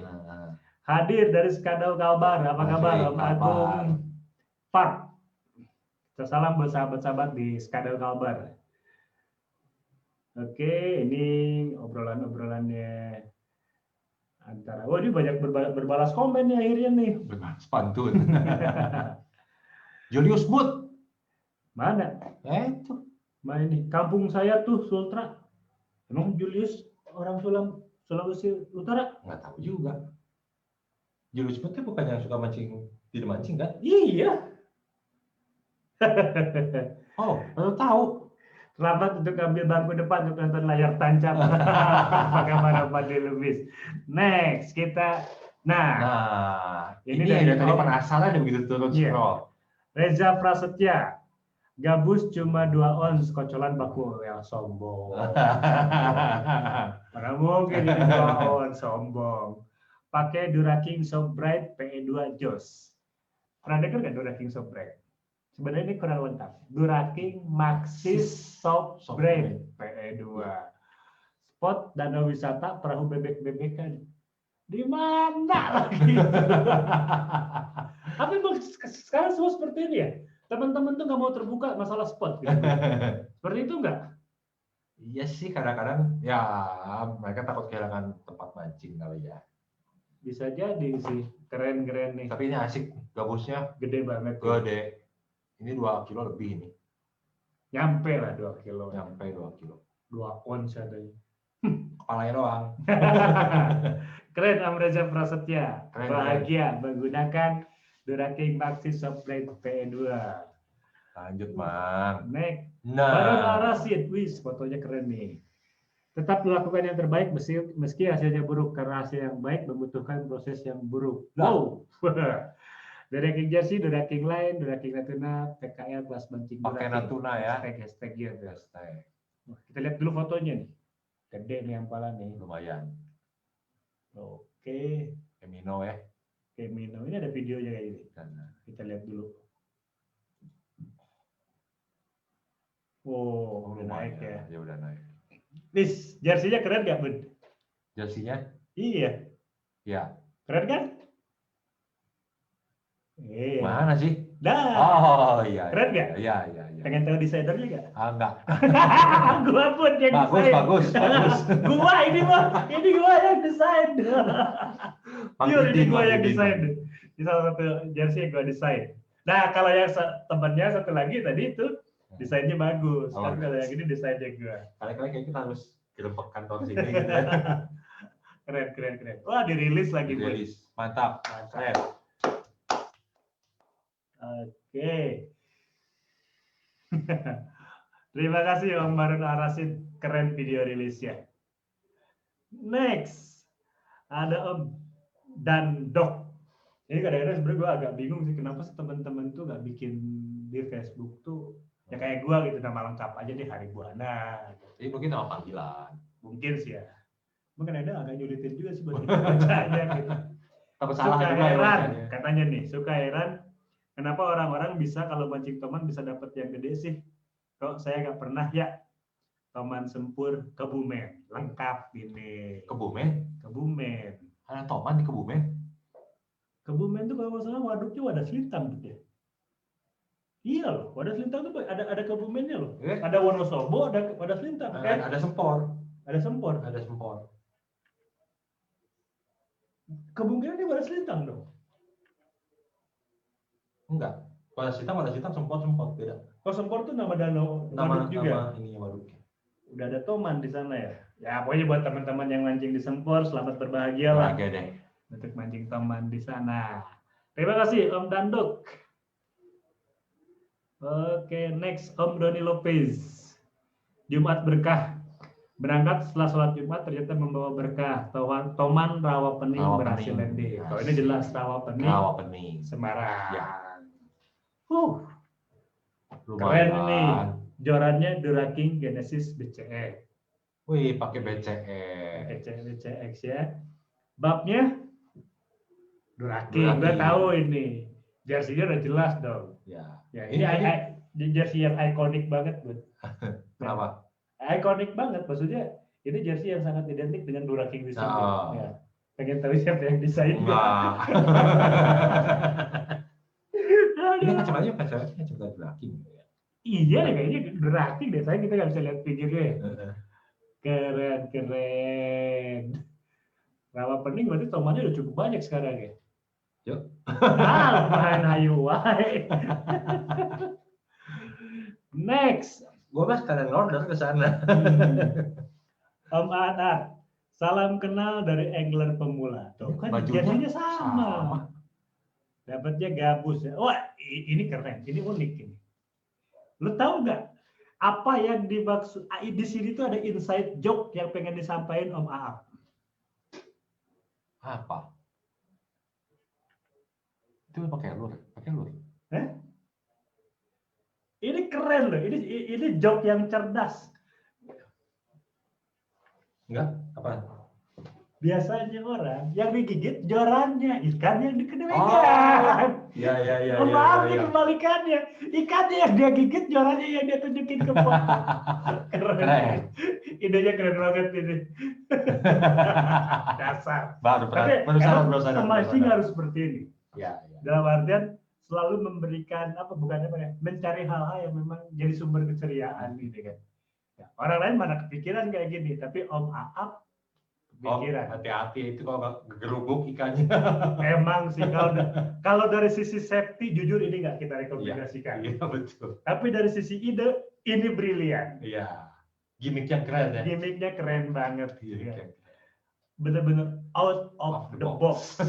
Speaker 2: Hadir dari Skadau Kalbar. Apa kabar Om Agung? Pak. Salam buat sahabat-sahabat di Skadau Kalbar. Oke, ini obrolan-obrolannya antara. Wah, ini banyak berbalas komen nih akhirnya nih.
Speaker 1: Berbalas pantun. Julius Booth.
Speaker 2: Mana?
Speaker 1: Itu.
Speaker 2: Mana ini? Kampung saya tuh Sultra. Emang Julius orang Sulawesi Utara?
Speaker 1: Nggak tahu juga. Julius Booth bukannya yang suka mancing, tidak mancing kan?
Speaker 2: Iya.
Speaker 1: Oh, baru tahu.
Speaker 2: Selamat untuk ambil bangku depan untuk nonton layar tancap. Apa kabar Pak Lubis? Next kita. Nah
Speaker 1: ini dari tadi penasaran begitu turun scroll.
Speaker 2: Reza Prasetya. Gabus cuma 2 ons, kocolan baku yang sombong. Mana mungkin ini 2 ons, sombong. Pakai Duraking Soft Bright PE2 Jos. Pernah dengar nggak Duraking Soft Bright? Sebenarnya ini kurang lengkap. Duraking Maxis Soft Bright PE2. Spot danau wisata perahu bebek-bebekan. Di mana lagi? Tapi sekarang semua seperti ini ya. Teman-teman tuh nggak mau terbuka masalah spot gitu. Seperti itu nggak?
Speaker 1: Iya sih, kadang-kadang ya mereka takut kehilangan tempat mancing kali ya.
Speaker 2: Bisa jadi sih, keren-keren nih.
Speaker 1: Tapi ini asik, gabusnya
Speaker 2: gede banget.
Speaker 1: Gede. Ini 2 kilo lebih ini.
Speaker 2: Nyampe lah 2 kilo.
Speaker 1: Nyampe 2 kilo.
Speaker 2: 2 ons adanya.
Speaker 1: Kepalanya doang.
Speaker 2: Keren Om Reza Prasetya.
Speaker 1: Keren,
Speaker 2: Bahagia menggunakan Duraking Maxi Softblade PE2.
Speaker 1: Lanjut, Mang.
Speaker 2: Next.
Speaker 1: Nah.
Speaker 2: Baron Arasid. Wis, fotonya keren nih. Tetap melakukan yang terbaik meski hasilnya buruk, karena hasil yang baik membutuhkan proses yang buruk. Wow. Duraking Jersey, Duraking Line, Duraking Natuna, PKL kelas mancing.
Speaker 1: Pakai Natuna ya.
Speaker 2: Hashtag gitu. Kita lihat dulu fotonya nih. Gede nih ampalan nih.
Speaker 1: Lumayan.
Speaker 2: Oke.
Speaker 1: Kemino ya.
Speaker 2: Kemino. Ini ada videonya kayak gini. Kita lihat dulu. Oh, udah naik ya.
Speaker 1: Ya udah naik.
Speaker 2: Nis, jersey-nya keren gak, Bud?
Speaker 1: Jersey-nya?
Speaker 2: Iya.
Speaker 1: Iya.
Speaker 2: Keren kan? Iya.
Speaker 1: Mana sih?
Speaker 2: Dah.
Speaker 1: Oh iya.
Speaker 2: Keren gak?
Speaker 1: Iya.
Speaker 2: Pengen tahu desainernya gak?
Speaker 1: Enggak.
Speaker 2: Gua pun yang desain.
Speaker 1: Bagus.
Speaker 2: Gua ini mah, ini gua yang desain. Ini gua yang desain. Di salah satu jersey gua desain. Nah, kalau yang temannya satu lagi tadi itu desainnya bagus. Kan kalau yang ini desainnya gua.
Speaker 1: Kali-kali kayak kita harus kirim kantor sini gitu ya.
Speaker 2: Keren. Wah, dirilis lagi.
Speaker 1: Dirilis. Mantap. Keren.
Speaker 2: Oke. Terima kasih Om Baron Arasid, keren video rilisnya. Next, ada Om Dandok. Ini kadang-kadang sebenarnya gue agak bingung sih kenapa sih teman-teman tuh nggak bikin di Facebook tuh ya kayak gue gitu, nama lengkap aja deh Haribuana.
Speaker 1: Ini mungkin nama panggilan.
Speaker 2: Mungkin sih ya. Mungkin ada agak nyulitin juga sih buat kita bacanya gitu.
Speaker 1: Suka
Speaker 2: heran, katanya nih, suka heran kenapa orang-orang bisa kalau mancing toman bisa dapat yang gede sih. Kok saya nggak pernah ya. Toman sempur Kebumen, lengkap ini.
Speaker 1: Kebumen? Ada toman di Kebumen?
Speaker 2: Kebumen tuh kalau nggak salah waduknya Wadas Lintang gitu ya. Iya loh, Wadas Lintang tuh ada Kebumennya loh. Ada Wonosobo, ada Wadas Lintang.
Speaker 1: Ada Sempor.
Speaker 2: Ada Sempor. Kemungkinan dia Wadas Lintang dong.
Speaker 1: Enggak. Wadas Lintang, Sempor beda.
Speaker 2: Oh, Sempor tuh nama danau waduk juga.
Speaker 1: Nama ini waduknya.
Speaker 2: Udah ada toman di sana ya. Ya pokoknya buat teman-teman yang mancing di Sempor, selamat berbahagia lah.
Speaker 1: Bahagia deh.
Speaker 2: Untuk mancing toman di sana. Terima kasih Om Danduk. Oke, next Om Doni Lopez. Jumat berkah. Berangkat setelah sholat Jumat ternyata membawa berkah. Toman rawa pening berhasil landing. Kalau ini jelas rawa pening. Semarang. Ya. Keren ini. Jorannya Duraking Genesis BCE.
Speaker 1: Wih, pakai BCE.
Speaker 2: BCX ya. Babnya Duraking. Udah tahu ini. Jersey-nya udah jelas dong.
Speaker 1: Ya.
Speaker 2: Ini jersey yang ikonik banget, Bud.
Speaker 1: Kenapa?
Speaker 2: Ikonik banget, maksudnya ini jersey yang sangat identik dengan Duraking di sini. Ya. Pengen tahu siapa yang desain?
Speaker 1: Ini kacamanya Duraking.
Speaker 2: Iya, kayaknya Duraking deh. Saya kita nggak bisa lihat figurnya ya. Keren. Rawa pening berarti tomannya udah cukup banyak sekarang ya.
Speaker 1: Yuk.
Speaker 2: Main ayu wae. Next.
Speaker 1: Gua mas kadang order ke sana.
Speaker 2: Om Aat, salam kenal dari angler pemula. Tuh kan bajunya sama. Dapatnya gabus ya. Wah, ini keren. Ini unik ini. Lu tahu nggak apa yang dimaksud di sini tuh ada inside joke yang pengen disampaikan Om Aap?
Speaker 1: Apa? Itu pakai lur.
Speaker 2: Ini keren loh. Ini joke yang cerdas.
Speaker 1: Enggak? Apa?
Speaker 2: Biasanya orang yang digigit jorannya, ikan yang dikedemekan.
Speaker 1: Oh, iya.
Speaker 2: Maafnya kebalikannya. Ikannya yang dia gigit, jorannya yang dia tunjukin ke pot. Keren. Idenya keren banget ini. Dasar.
Speaker 1: Baru sadar.
Speaker 2: Pemancing harus seperti ini.
Speaker 1: Ya.
Speaker 2: Dalam artian selalu memberikan mencari hal-hal yang memang jadi sumber keceriaan gitu kan. Ya, orang lain mana kepikiran kayak gini, tapi Om Aap pikiran.
Speaker 1: Hati-hati itu kalau nggak gerubuk ikannya.
Speaker 2: Emang sih kalau dari sisi safety jujur ini nggak kita rekomendasikan.
Speaker 1: Iya, betul.
Speaker 2: Tapi dari sisi ide ini brilian.
Speaker 1: Iya. Gimmicknya keren ya.
Speaker 2: Gimmicknya keren banget.
Speaker 1: Gimmicknya.
Speaker 2: Bener-bener out of the box.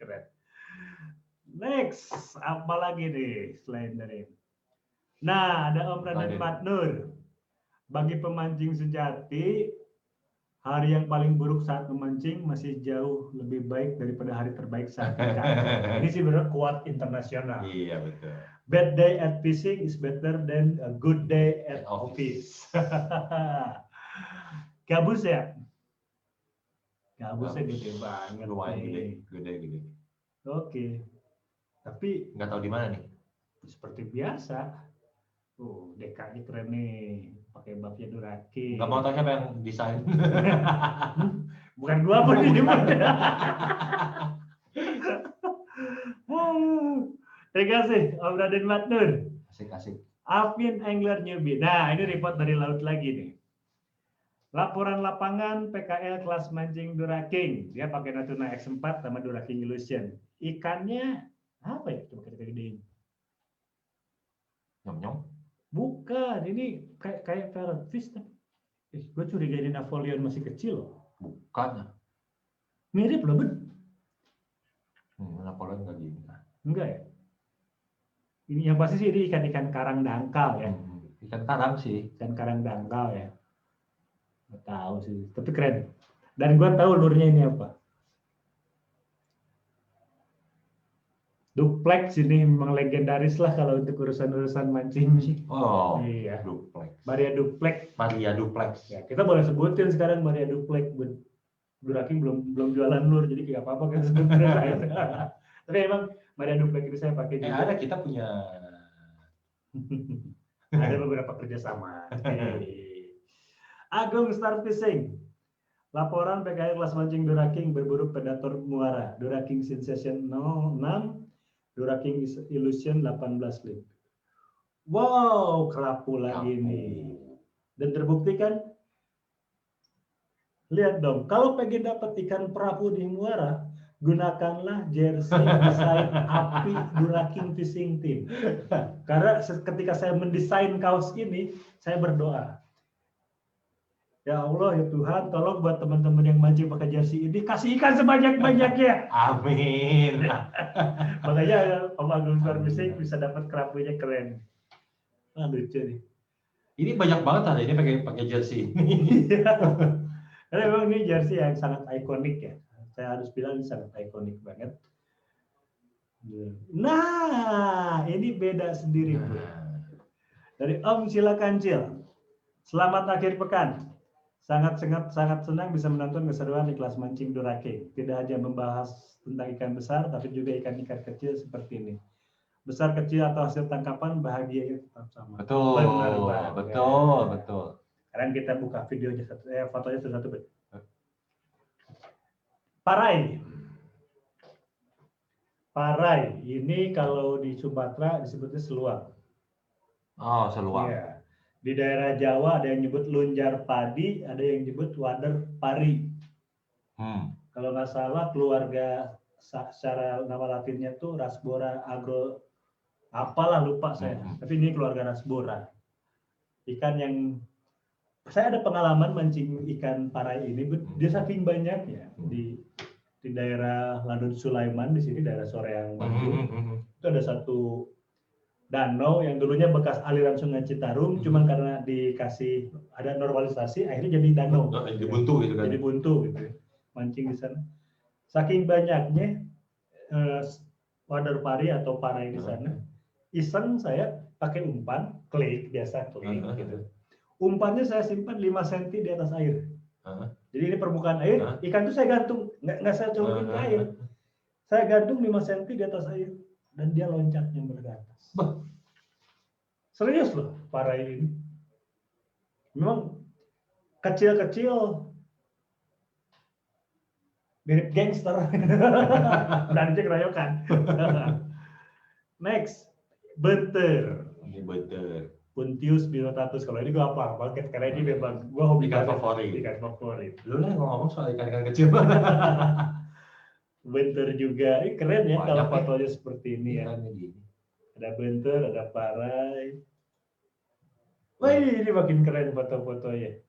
Speaker 2: Keren. Next, apa lagi nih selain dari ini? Nah, ada Om Raden Matnur. Bagi pemancing sejati, hari yang paling buruk saat memancing masih jauh lebih baik daripada hari terbaik saat ikan. Ini sih benar kuat internasional.
Speaker 1: Iya, betul.
Speaker 2: Bad day at fishing is better than a good day at office. Gabus ya? Gabusnya gede banget.
Speaker 1: Lumayan gede.
Speaker 2: Oke. Tapi
Speaker 1: nggak tahu di mana nih.
Speaker 2: Seperti biasa. DK-nya keren nih. Pakai baknya Duraki.
Speaker 1: Nggak mau tahu siapa yang desain.
Speaker 2: Bukan gua apa nih. Terima kasih Om Raden Matnur.
Speaker 1: Asik.
Speaker 2: Alvin Angler Newbie. Nah, ini report dari laut lagi nih. Laporan lapangan PKL kelas mancing Duraking. Dia pakai Natuna X4 sama Duraking Illusion. Ikannya apa ya? Coba kita gedein.
Speaker 1: Nyom.
Speaker 2: Bukan, ini kayak parrot fish. Gue curiga ini Napoleon masih kecil loh.
Speaker 1: Bukan.
Speaker 2: Mirip loh, Ben.
Speaker 1: Napoleon nggak gini.
Speaker 2: Enggak ya? Ini yang pasti sih ini ikan-ikan karang dangkal ya.
Speaker 1: Ikan karang sih.
Speaker 2: Ikan karang dangkal ya. Nggak tahu sih, tapi keren. Dan gue tahu lurnya ini apa. Duplex ini memang legendaris lah kalau untuk urusan-urusan mancing.
Speaker 1: Oh,
Speaker 2: iya.
Speaker 1: Duplex.
Speaker 2: Maria Duplex. Ya, kita boleh sebutin sekarang Maria Duplex. Duraking belum jualan lur, jadi nggak apa-apa kan sebutin saya. Tapi emang Maria Duplex ini saya pakai juga.
Speaker 1: Ada kita punya.
Speaker 2: Ada beberapa kerjasama. Agung Star Fishing. Laporan PKL kelas mancing Duraking berburu predator muara. Duraking Sensation 06, Duraking Illusion 18 lip. Wow, kerapu lagi nih. Dan terbukti kan? Lihat dong, kalau pengen dapat ikan perahu di muara, gunakanlah jersey desain api Duraking Fishing Team. Karena ketika saya mendesain kaos ini, saya berdoa. Ya Allah, ya Tuhan, tolong buat teman-teman yang mancing pakai jersey ini, kasih ikan sebanyak-banyaknya.
Speaker 1: Amin.
Speaker 2: Makanya Om Agung Star Fishing bisa dapat kerapunya keren. Lucu nih.
Speaker 1: Ini banyak banget ada ini pakai jersey.
Speaker 2: Karena memang ini jersey yang sangat ikonik ya. Saya harus bilang ini sangat ikonik banget. Nah, ini beda sendiri. Dari Om Silakancil. Selamat akhir pekan. Sangat senang bisa menonton keseruan di kelas mancing Duraking. Tidak hanya membahas tentang ikan besar, tapi juga ikan-ikan kecil seperti ini. Besar kecil atau hasil tangkapan bahagianya tetap sama.
Speaker 1: Betul.
Speaker 2: Sekarang kita buka videonya fotonya satu-satu. Parai. Ini kalau di Sumatera disebutnya seluang.
Speaker 1: Oh, seluang.
Speaker 2: Ya. Di daerah Jawa ada yang nyebut lunjar padi, ada yang nyebut wader pari. Kalau nggak salah keluarga secara nama latinnya tuh Rasbora agro, apalah lupa saya. Tapi ini keluarga Rasbora. Ikan yang saya ada pengalaman mancing ikan parai ini, dia saking banyaknya di daerah Ladun Sulaiman di sini daerah Soreang Bandung. Itu ada satu danau yang dulunya bekas aliran Sungai Citarum, cuman karena dikasih ada normalisasi, akhirnya jadi danau.
Speaker 1: Jadi buntu gitu kan?
Speaker 2: Jadi buntu gitu. Mancing di sana. Saking banyaknya wader pari atau parai di sana, iseng saya pakai umpan, klik biasa klik gitu. Umpannya saya simpan 5 cm di atas air. Jadi ini permukaan air, ikan itu saya gantung, nggak saya celurin ke air. Saya gantung 5 cm di atas air dan dia loncat nyamber ke atas. Serius loh, parai ini. Memang kecil-kecil, mirip gangster. Dan keroyokan. Next, beter.
Speaker 1: Ini beter.
Speaker 2: Puntius binotatus. Kalau ini gue apa banget karena ini memang gue hobi
Speaker 1: Ikan favorit. Lu nih ngomong soal ikan-ikan kecil.
Speaker 2: Bentur juga, ini keren ya kalau fotonya seperti ini ya. Ada bentur, ada parai. Wah ini makin keren foto-fotonya.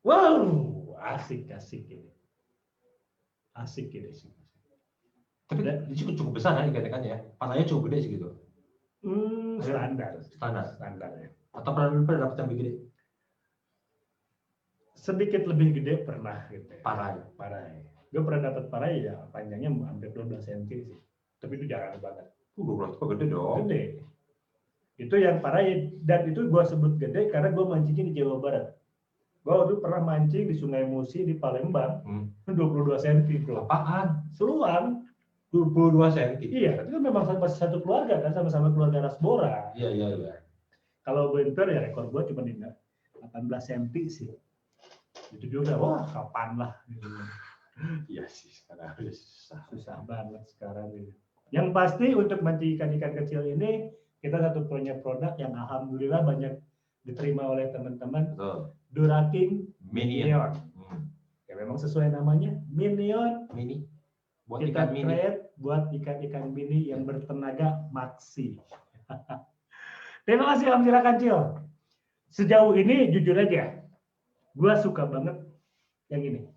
Speaker 2: Wow, asik ini. Asik ini.
Speaker 1: Tapi ini cukup besar kan ikan-ikan ya? Panahnya cukup gede sih gitu.
Speaker 2: Standar ya.
Speaker 1: Atau pernah dapat yang lebih gede?
Speaker 2: Sedikit lebih gede pernah gitu.
Speaker 1: Parai.
Speaker 2: Gue pernah dapat parai ya panjangnya hampir 12 cm sih. Tapi itu jarang banget.
Speaker 1: 12 kok gede dong.
Speaker 2: Gede. Itu yang parai dan itu gue sebut gede karena gue mancingnya di Jawa Barat. Gue dulu pernah mancing di Sungai Musi di Palembang. 22 cm bro.
Speaker 1: Apaan?
Speaker 2: Seluan.
Speaker 1: 22 cm.
Speaker 2: Iya, itu memang masih satu keluarga kan, sama-sama keluarga Rasbora.
Speaker 1: Iya.
Speaker 2: Kalau bentur ya rekor gua cuma di 18 cm sih. Itu juga, wah kapan lah.
Speaker 1: Iya sih, sekarang
Speaker 2: susah banget sekarang ini. Yang pasti untuk mancing ikan-ikan kecil ini, kita satu punya produk yang alhamdulillah banyak diterima oleh teman-teman. Duraking Minion. Ya memang sesuai namanya, Minion.
Speaker 1: Mini.
Speaker 2: Buat kita create buat ikan-ikan mini yang bertenaga maksi. Terima kasih Om Silakan Cil. Sejauh ini jujur aja, gue suka banget yang ini.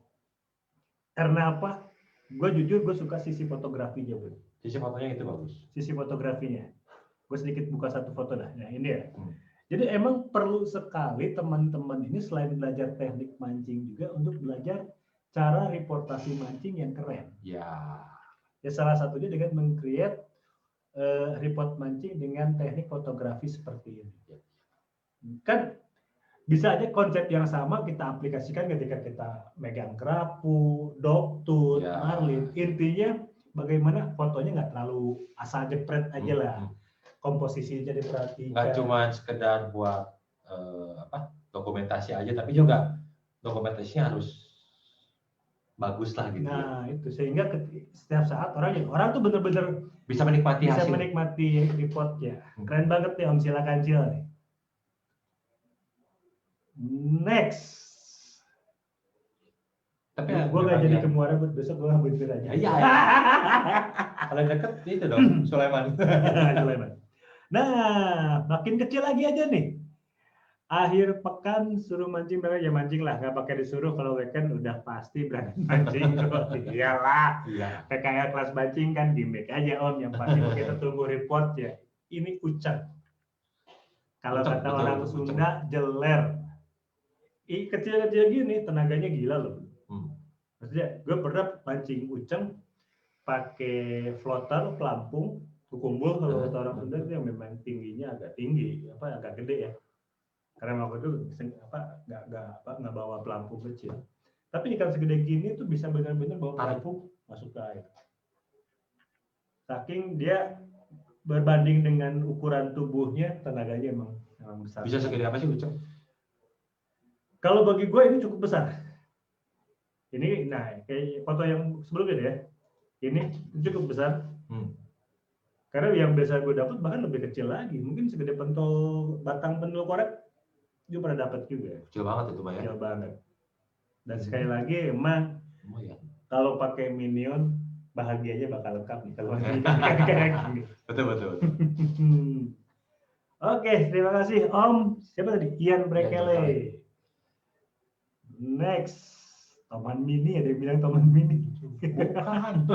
Speaker 2: Karena apa? Gue jujur gue suka sisi fotografinya bro.
Speaker 1: Sisi fotonya itu bagus.
Speaker 2: Sisi fotografinya. Gue sedikit buka satu foto dah. Nah ini ya. Jadi emang perlu sekali teman-teman ini selain belajar teknik mancing juga untuk belajar cara reportasi mancing yang keren. Ya salah satunya dengan meng-create report mancing dengan teknik fotografi seperti ini. Kan bisa aja konsep yang sama kita aplikasikan ketika kita megang kerapu, dogtooth, marlin. Intinya bagaimana fotonya nggak terlalu asal jepret aja lah. Komposisinya diperhatikan.
Speaker 1: Nggak cuma sekedar buat dokumentasi aja, tapi juga dokumentasinya harus bagus lah gitu.
Speaker 2: Nah itu sehingga setiap saat orang tuh bener-bener
Speaker 1: bisa menikmati
Speaker 2: reportnya. Keren banget nih Om Silakan Cil nih. Next. Tapi gue nggak jadi ke Muara buat besok gue bentur aja.
Speaker 1: Iya. Kalau deket itu dong Sulaiman.
Speaker 2: Nah makin kecil lagi aja nih. Akhir pekan suruh mancing ya mancing lah, nggak pakai disuruh. Kalau weekend udah pasti berani mancing. Iyalah, PKL kelas mancing kan gimmick aja Om, yang pasti kita tunggu report ya. Ini ucap. Kalau kata orang Sunda jeler. Kecil-kecil gini tenaganya gila loh. Maksudnya gue pernah mancing uceng pakai floater pelampung kukumbul kalau kata orang Sunda itu yang memang tingginya agak tinggi, agak gede ya. Karena waktu itu nggak bawa pelampung kecil. Tapi ikan segede gini tuh bisa benar-benar bawa pelampung masuk ke air. Saking dia berbanding dengan ukuran tubuhnya, tenaganya emang besar.
Speaker 1: Bisa segede apa sih uceng?
Speaker 2: Kalau bagi gue ini cukup besar. Ini, nah kayak foto yang sebelumnya ya, ini cukup besar. Karena yang biasa gue dapat bahkan lebih kecil lagi, mungkin segede batang pentol korek. Juga pernah dapat juga.
Speaker 1: Kecil banget itu Pak ya.
Speaker 2: Kecil banget. Dan sekali lagi emang kalau pakai Minion bahagianya bakal lengkap nih kalau kayak gini.
Speaker 1: Betul.
Speaker 2: Oke, terima kasih Om. Siapa tadi? Ian Brekele. Next, Toman Mini, ada yang bilang Toman Mini.
Speaker 1: Bukan.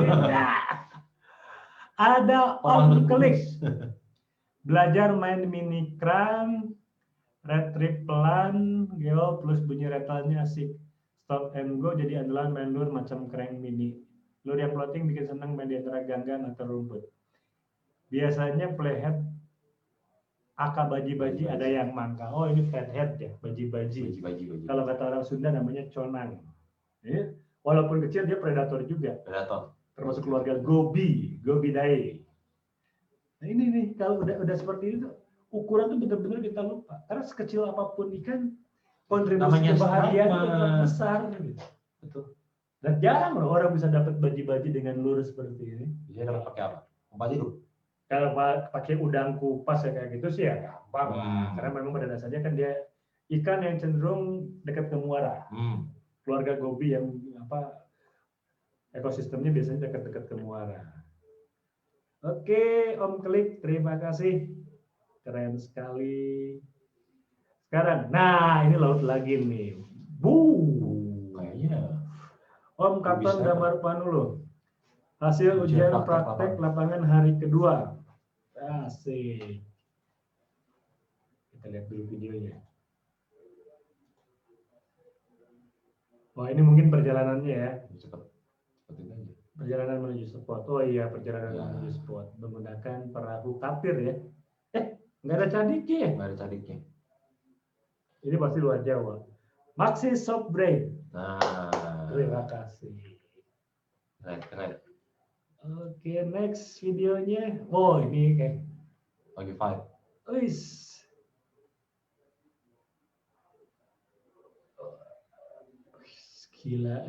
Speaker 2: Ada Om Klik. Belajar main mini cram. Retrieve pelan, geo plus bunyi retalnya asik. Stop and go jadi andalan main lure macam crank mini. Lure yang floating bikin senang main di antara ganggang atau rumput. Biasanya playhead aka baji-baji ada yang mangga. Oh ini fathead ya, baji-baji. Kalau kata orang Sunda namanya conang. Ya, walaupun kecil dia predator juga.
Speaker 1: Predator.
Speaker 2: Termasuk keluarga gobidae. Nah ini nih kalau udah seperti itu. Ukuran tuh benar-benar kita lupa. Karena sekecil apapun ikan, kontribusi kebahagiaan itu tetap besar. Gitu. Betul. Dan jarang loh orang bisa dapat baji-baji dengan lure seperti ini.
Speaker 1: Bisa dapat pakai apa? Umpan hidup?
Speaker 2: Kalau pakai udang kupas ya kayak gitu sih ya gampang lah. Karena memang pada dasarnya kan dia ikan yang cenderung dekat ke muara. Keluarga gobi yang ekosistemnya biasanya dekat-dekat ke muara. Oke, Om Klik, terima kasih. Keren sekali. Sekarang, nah ini laut lagi nih.
Speaker 1: Kayaknya.
Speaker 2: Om Katon Damar Panulo. Hasil ujian praktek lapangan hari kedua. Asik. Kita lihat dulu videonya. Oh ini mungkin perjalanannya ya. Perjalanan menuju spot. Oh iya, perjalanan menuju spot menggunakan perahu kapir ya. Nggak ada cadiknya ya?
Speaker 1: Nggak ada cadiknya.
Speaker 2: Ini pasti luar Jawa. Maxi soft brain.
Speaker 1: Nah.
Speaker 2: Terima kasih.
Speaker 1: Keren.
Speaker 2: Oke, next videonya. Oh ini kayak
Speaker 1: lagi fight.
Speaker 2: Gila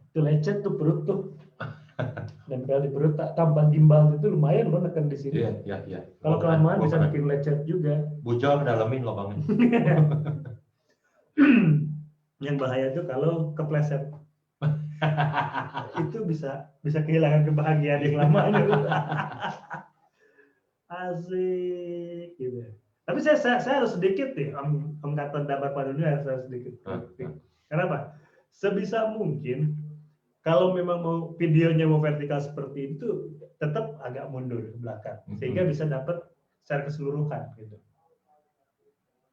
Speaker 2: itu lecet tuh perut tuh. Dan kalau di perut tambah gimbal itu lumayan loh neken di sini.
Speaker 1: Iya.
Speaker 2: Kalau kelamaan bisa bikin lecet juga.
Speaker 1: Bujal kedalamin lubangnya.
Speaker 2: Yang bahaya tuh kalau kepleset. Itu bisa kehilangan kebahagiaan yang lamanya. Asik gitu. Tapi saya harus sedikit nih, Om Katon Damar Panulo harus sedikit. Kenapa? Sebisa mungkin kalau memang mau videonya mau vertikal seperti itu, tetap agak mundur ke belakang, sehingga bisa dapat secara keseluruhan gitu.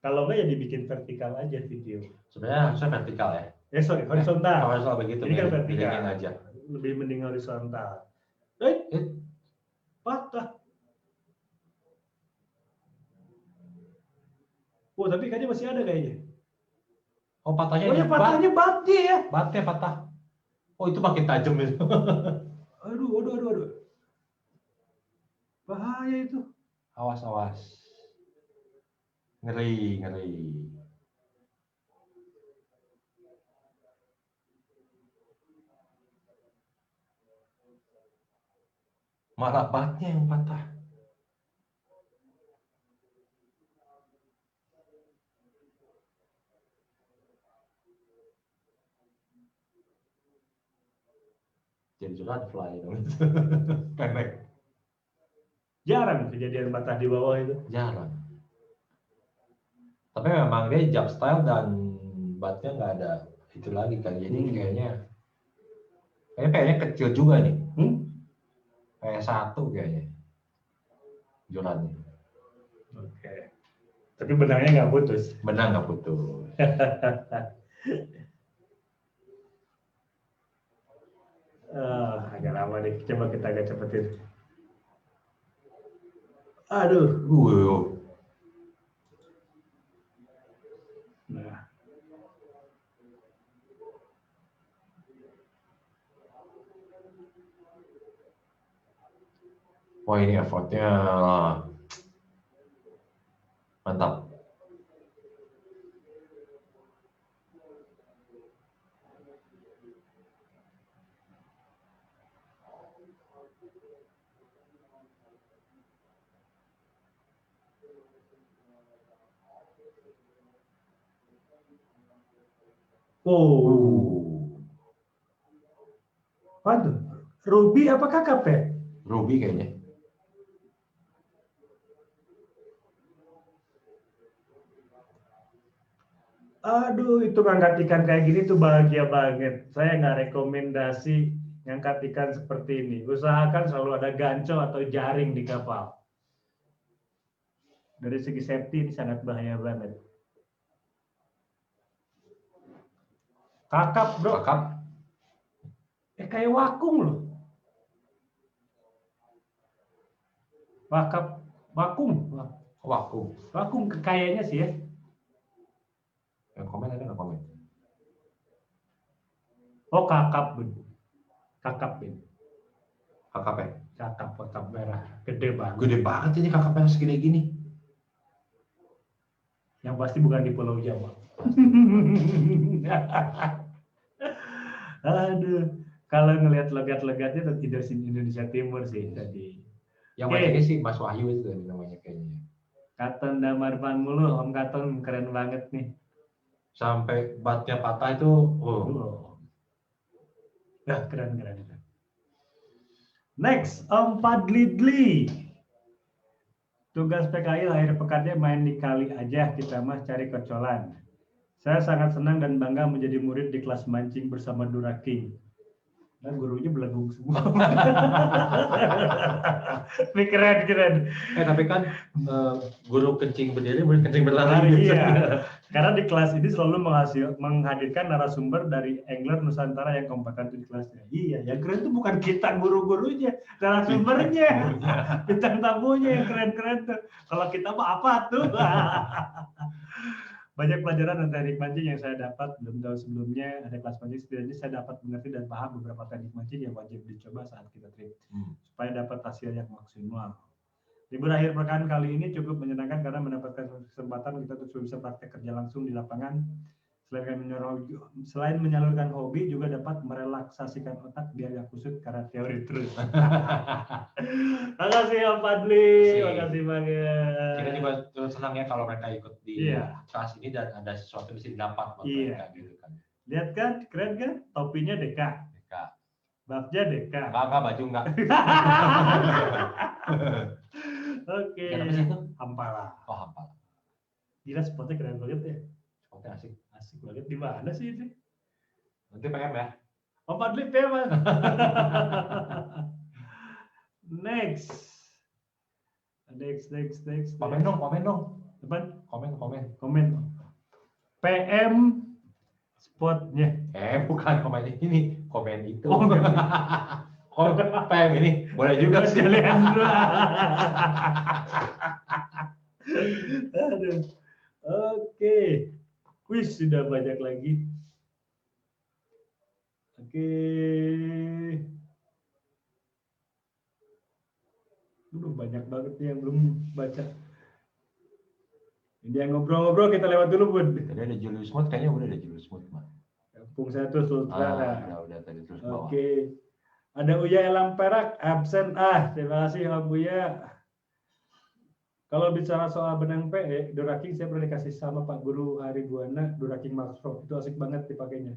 Speaker 2: Kalau enggak ya dibikin vertikal aja video.
Speaker 1: Sebenarnya harusnya vertikal ya.
Speaker 2: Horizontal.
Speaker 1: Horizontal begitu.
Speaker 2: Ini kan vertikal.
Speaker 1: Aja.
Speaker 2: Lebih mending horizontal. Patah. Oh, tapi kayaknya masih ada kayaknya.
Speaker 1: Oh, patahnya.
Speaker 2: Oh, ya patahnya batnya ya.
Speaker 1: Batnya patah. Oh, itu makin tajam itu.
Speaker 2: Aduh. Bahaya itu.
Speaker 1: Awas. Ngeri. Malah batnya yang patah. Jadi fly dong. Pendek.
Speaker 2: Jarang kejadian patah di bawah itu.
Speaker 1: Jarang. Tapi memang dia jump style dan batnya nggak ada itu lagi kan. Jadi kayaknya kecil juga nih. Kayak satu kayaknya. Jolannya.
Speaker 2: Oke. Tapi benangnya nggak putus.
Speaker 1: Benang nggak putus.
Speaker 2: Agak lama deh. Coba kita agak cepetin. Aduh. Nah.
Speaker 1: Wah ini effortnya mantap.
Speaker 2: Waduh, Ruby apa kakap ya?
Speaker 1: Ruby kayaknya.
Speaker 2: Aduh, itu ngangkat ikan kayak gini tuh bahagia banget. Saya nggak rekomendasi ngangkat ikan seperti ini. Usahakan selalu ada ganco atau jaring di kapal. Dari segi safety ini sangat bahaya banget. Kakap, bro.
Speaker 1: Kakap.
Speaker 2: Kayak wakung loh. Vakum. Kayaknya sih ya.
Speaker 1: Yang komen ada nggak komen?
Speaker 2: Oh kakap Ben. Kakap Ben.
Speaker 1: Kakap ya?
Speaker 2: Kakap merah. Gede banget.
Speaker 1: Gede banget ini kakapnya segini gini.
Speaker 2: Yang pasti bukan di Pulau Jawa. Aduh. Kalau ngelihat logat-logatnya Indonesia Timur sih tadi.
Speaker 1: Yang banyaknya sih Mas Wahyu itu namanya kayaknya.
Speaker 2: Katon Damar Panmulu, Om Katon keren banget nih.
Speaker 1: Sampai batnya patah itu,
Speaker 2: Keren. Next, Om Padlidli. Tugas PKI akhir pekannya main di kali aja, kita mah cari kecolan. Saya sangat senang dan bangga menjadi murid di kelas mancing bersama Dura King. Nah, gurunya belagung semua. Ini keren.
Speaker 1: Tapi kan guru kencing berdiri, murid kencing berlari.
Speaker 2: Iya. Karena di kelas ini selalu menghadirkan narasumber dari angler Nusantara yang kompeten di kelasnya. Iya, yang keren itu bukan kita guru-gurunya, narasumbernya, bintang tamunya yang keren-keren tuh. Kalau kita mah apa tuh? Banyak pelajaran dan teknik mancing yang saya dapat, belum tahu sebelumnya ada kelas mancing, setidaknya saya dapat mengerti dan paham beberapa teknik mancing yang wajib dicoba saat kita trip, supaya dapat hasil yang maksimal. Libur akhir pekan kali ini cukup menyenangkan karena mendapatkan kesempatan kita untuk bisa praktek kerja langsung di lapangan. Selain menyalurkan hobi, juga dapat merelaksasikan otak biar gak kusut karena teori terus. Makasih Om Padli, makasih banget.
Speaker 1: Kita juga senang ya kalau mereka ikut di kelas ini dan ada sesuatu yang bisa didapat buat mereka gitu kan.
Speaker 2: Lihat kan, keren kan? Topinya Deka. Bafnya Deka.
Speaker 1: Enggak, baju enggak.
Speaker 2: Oke.
Speaker 1: Kenapa sih itu?
Speaker 2: Hampala.
Speaker 1: Oh, Hampala.
Speaker 2: Gila, spotnya keren banget ya.
Speaker 1: Spotnya
Speaker 2: asik banget. Di mana sih ini?
Speaker 1: Nanti PM ya.
Speaker 2: Om Padli PM. Next.
Speaker 1: Komen dong.
Speaker 2: Depan.
Speaker 1: Komen.
Speaker 2: PM spotnya.
Speaker 1: Bukan komen ini, komen itu. PM ini boleh juga sekalian.
Speaker 2: Aduh. Oke. Kuis sudah banyak lagi. Oke. Banyak banget nih yang belum baca. Ini yang ngobrol-ngobrol kita lewat dulu, Bun.
Speaker 1: Tadi ada Julius Mood, kayaknya udah ada Julius Mood, Mas.
Speaker 2: Kampung saya tuh Sultra.
Speaker 1: Udah tadi terus bawah.
Speaker 2: Oke. Ada Uya Elang Perak, absen. Terima kasih Om Uya. Kalau bicara soal benang PE, Dura King saya pernah dikasih sama Pak Guru Hari Buana, Dura King Max Pro. Itu asik banget dipakainya.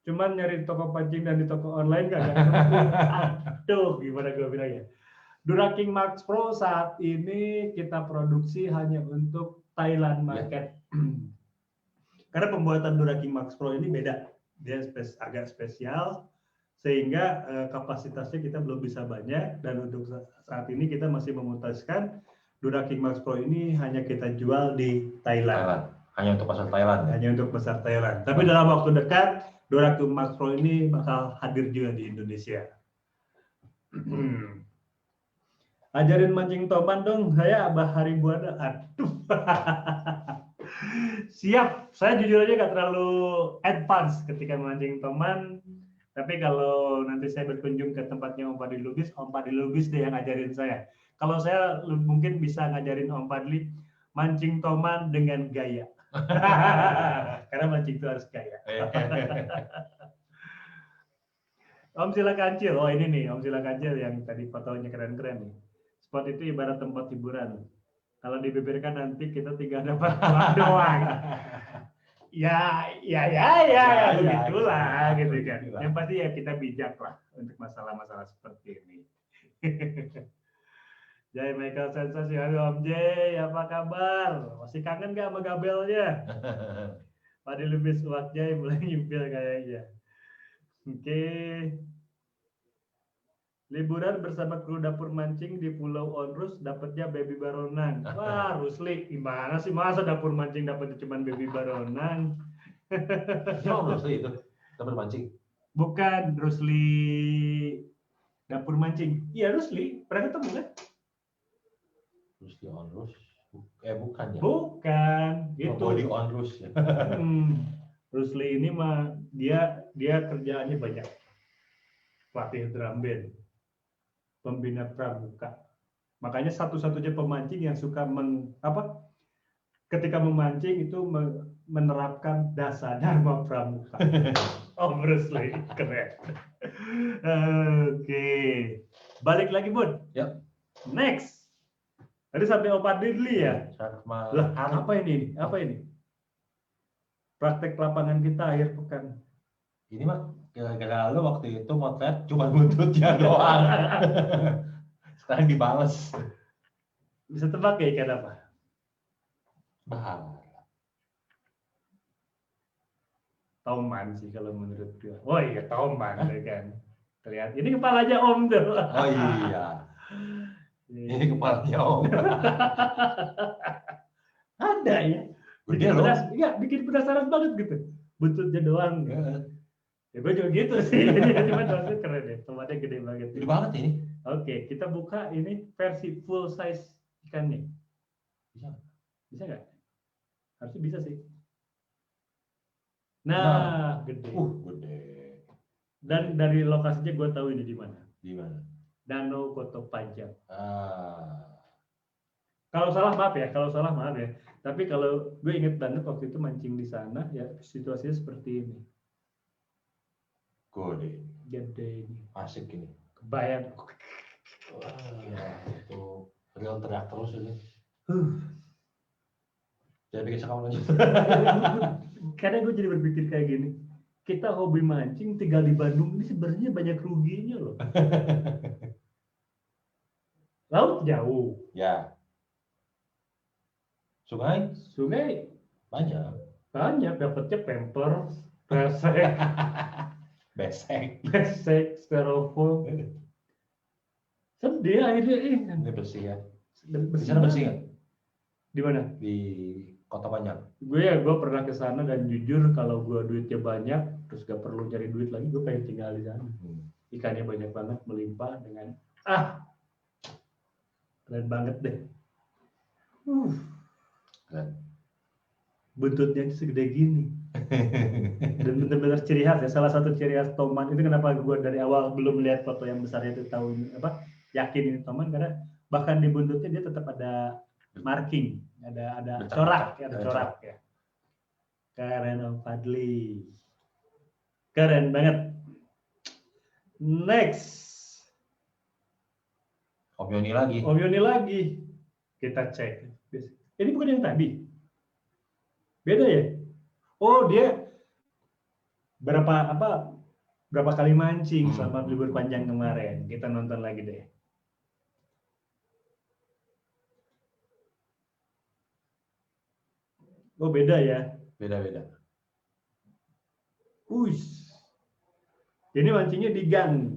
Speaker 2: Cuman nyari di toko pancing dan di toko online kagak. Aduh, gimana gue bilangnya. Dura King Max Pro saat ini kita produksi hanya untuk Thailand market. Karena pembuatan Dura King Max Pro ini beda. Dia agak spesial, sehingga kapasitasnya kita belum bisa banyak, dan untuk saat ini kita masih memutuskan Dura King Max Pro ini hanya kita jual di Thailand.
Speaker 1: Hanya untuk pasar Thailand.
Speaker 2: Hanya untuk pasar Thailand. Tapi dalam waktu dekat Dura King Max Pro ini bakal hadir juga di Indonesia. Ajarin mancing toman dong, saya Abah Hari Buana. Aduh. Siap, saya jujur aja nggak terlalu advance ketika memancing toman. Tapi kalau nanti saya berkunjung ke tempatnya Om Padli Lubis deh yang ngajarin saya. Kalau saya mungkin bisa ngajarin Om Padli mancing toman dengan gaya. Karena mancing itu harus gaya. Om Sila Kancil, ini nih Om Sila Kancil yang tadi fotonya keren-keren nih. Spot itu ibarat tempat hiburan. Kalau dibibirkan nanti kita tinggal dapat uang doang. Ya, begitulah gitu kan. Yang pasti ya kita bijak lah untuk masalah-masalah seperti ini. Jai Michael Sensasi, halo Om Jay, apa kabar? Masih kangen gak sama gabelnya? Padli Lubis Uwak Jay mulai nyimpil kayaknya. Oke. Liburan bersama kru dapur mancing di Pulau Onrus, dapatnya baby baronang. Wah, Rusli, gimana sih masa dapur mancing dapatnya cuma baby baronang?
Speaker 1: Siapa Rusli itu? Dapur mancing?
Speaker 2: Bukan, Rusli dapur mancing. Iya, Rusli. Pernah ketemu kan?
Speaker 1: Rusli Onrus? Bukan ya?
Speaker 2: Bukan. Itu.
Speaker 1: Di Onrus ya.
Speaker 2: Rusli ini mah dia kerjaannya banyak. Pelatih drum band, pembina pramuka. Makanya satu-satunya pemancing yang suka ketika memancing itu menerapkan dasar dharma pramuka. Om Rusli keren. Oke. Balik lagi, Bud.
Speaker 1: Ya.
Speaker 2: Next. Tadi sampai Opa Didli ya?
Speaker 1: Sama
Speaker 2: Lah, apa ini? Apa ini? Praktek lapangan kita akhir pekan.
Speaker 1: Ini mah gara-gara lu waktu itu motret cuma buntutnya doang. Sekarang dibales.
Speaker 2: Bisa tebak ya ikan apa?
Speaker 1: Bah.
Speaker 2: Toman sih kalau menurut gue. Oh iya, toman ya kan. Terlihat. Ini kepalanya Om tuh.
Speaker 1: Oh iya. Ini kepalanya Om.
Speaker 2: Ada ya. Iya, bikin penasaran banget gitu. Buntutnya doang. Ya gue juga gitu sih. Cuma doangnya keren ya. Tomatnya gede banget.
Speaker 1: Gede banget ini.
Speaker 2: Oke, kita buka ini versi full size ikannya.
Speaker 1: Bisa?
Speaker 2: Bisa nggak? Harusnya bisa sih. Nah, gede.
Speaker 1: Gede.
Speaker 2: Dan dari lokasinya gue tahu ini di mana.
Speaker 1: Di mana?
Speaker 2: Danau Koto Pajang.
Speaker 1: Ah.
Speaker 2: Kalau salah maaf ya, Tapi kalau gue inget banget waktu itu mancing di sana, ya situasinya seperti ini. Gede ini.
Speaker 1: Asik ini.
Speaker 2: Kebayang.
Speaker 1: Wah, ya, itu real teriak terus ini. Jadi bikin kamu lanjut.
Speaker 2: Kadang gue jadi berpikir kayak gini. Kita hobi mancing, tinggal di Bandung ini sebenarnya banyak ruginya loh. Laut jauh.
Speaker 1: Ya. Sungai?
Speaker 2: Sungai
Speaker 1: Banyak.
Speaker 2: Banyak, dapetnya pamper, besek, styrofoam. Sedih akhirnya
Speaker 1: Ini bersih ya.
Speaker 2: Di
Speaker 1: sana bersih nggak?
Speaker 2: Di mana?
Speaker 1: Di Kota Banyak.
Speaker 2: Gue pernah ke sana dan jujur kalau gue duitnya banyak, terus gak perlu cari duit lagi, gue pengen tinggal di sana. Ikannya banyak banget, melimpah dengan keren banget deh.
Speaker 1: Keren.
Speaker 2: Buntutnya segede gini. Dan benar-benar ciri khas ya. Salah satu ciri khas toman itu kenapa gue dari awal belum lihat foto yang besarnya itu tahu yakin ini toman, karena bahkan di buntutnya dia tetap ada marking, ada corak ya. Keren Om Fadli. Keren banget. Next.
Speaker 1: Om Yoni lagi.
Speaker 2: Kita cek. Ini bukan yang tadi. Beda ya? Oh, dia berapa kali mancing selama libur panjang kemarin. Kita nonton lagi deh. Oh, beda ya?
Speaker 1: Beda.
Speaker 2: Jadi mancingnya di gang.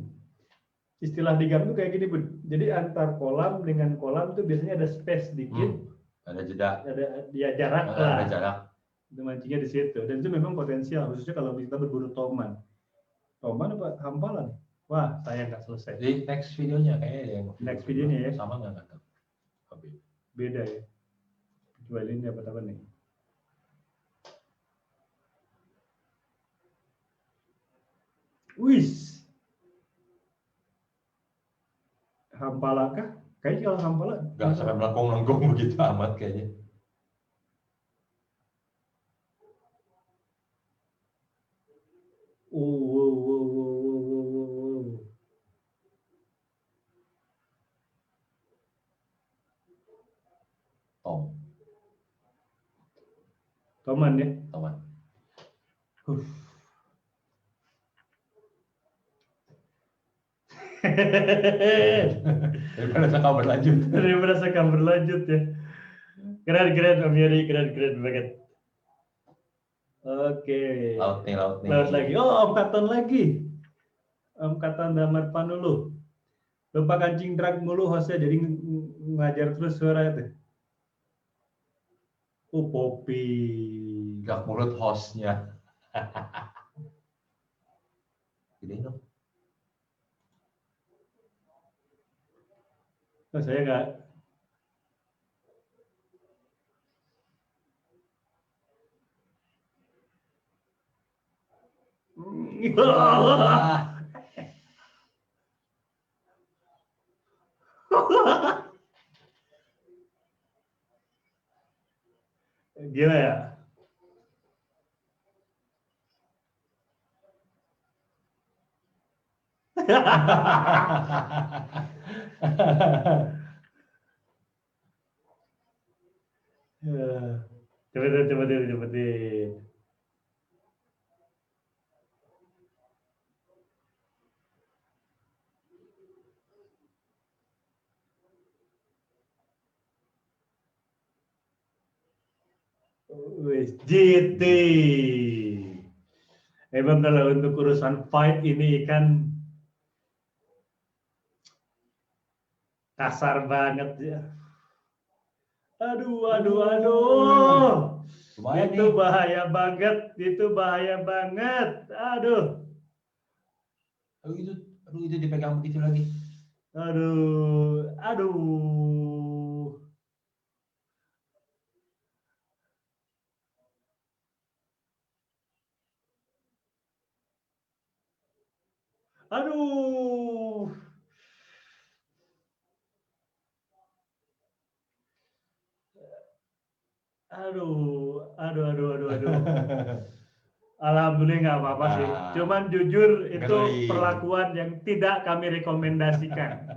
Speaker 2: Istilah di gang itu kayak gini, Bud. Jadi antar kolam dengan kolam itu biasanya ada space dikit.
Speaker 1: Ada jeda.
Speaker 2: Ada jarak lah.
Speaker 1: Ada jarak.
Speaker 2: Itu mancingnya di situ. Dan itu memang potensial, khususnya kalau kita berburu toman. Toman apa hampalan? Wah, saya nggak selesai.
Speaker 1: Di next videonya kayaknya yang
Speaker 2: next videonya ya.
Speaker 1: Sama nggak?
Speaker 2: Beda ya. Coba ini dapat apa nih? Wis. Hampala kah? Kayaknya kalau hampala
Speaker 1: nggak sampai melengkung-melengkung begitu amat kayaknya.
Speaker 2: Toman ya?
Speaker 1: Toman.
Speaker 2: Daripada saya berlanjut ya. Keren Om Yori, keren banget. Oke.
Speaker 1: Laut
Speaker 2: lagi. Oh, Om Katon lagi. Om Katon Damar Panulu. Lupa kancing drag mulu hostnya, jadi ngajar terus suara itu. Popi.
Speaker 1: Gak mulut hostnya. Gini dong.
Speaker 2: Saya nggak. Gila ya. Cepetin. Wih, GT. Emang kalau untuk urusan fight ini kan kasar banget ya. Aduh.
Speaker 1: Lumayan
Speaker 2: Itu
Speaker 1: nih.
Speaker 2: bahaya banget. Aduh.
Speaker 1: Itu dipegang begitu lagi.
Speaker 2: Aduh. Alhamdulillah nggak apa-apa sih. Cuman jujur itu perlakuan yang tidak kami rekomendasikan.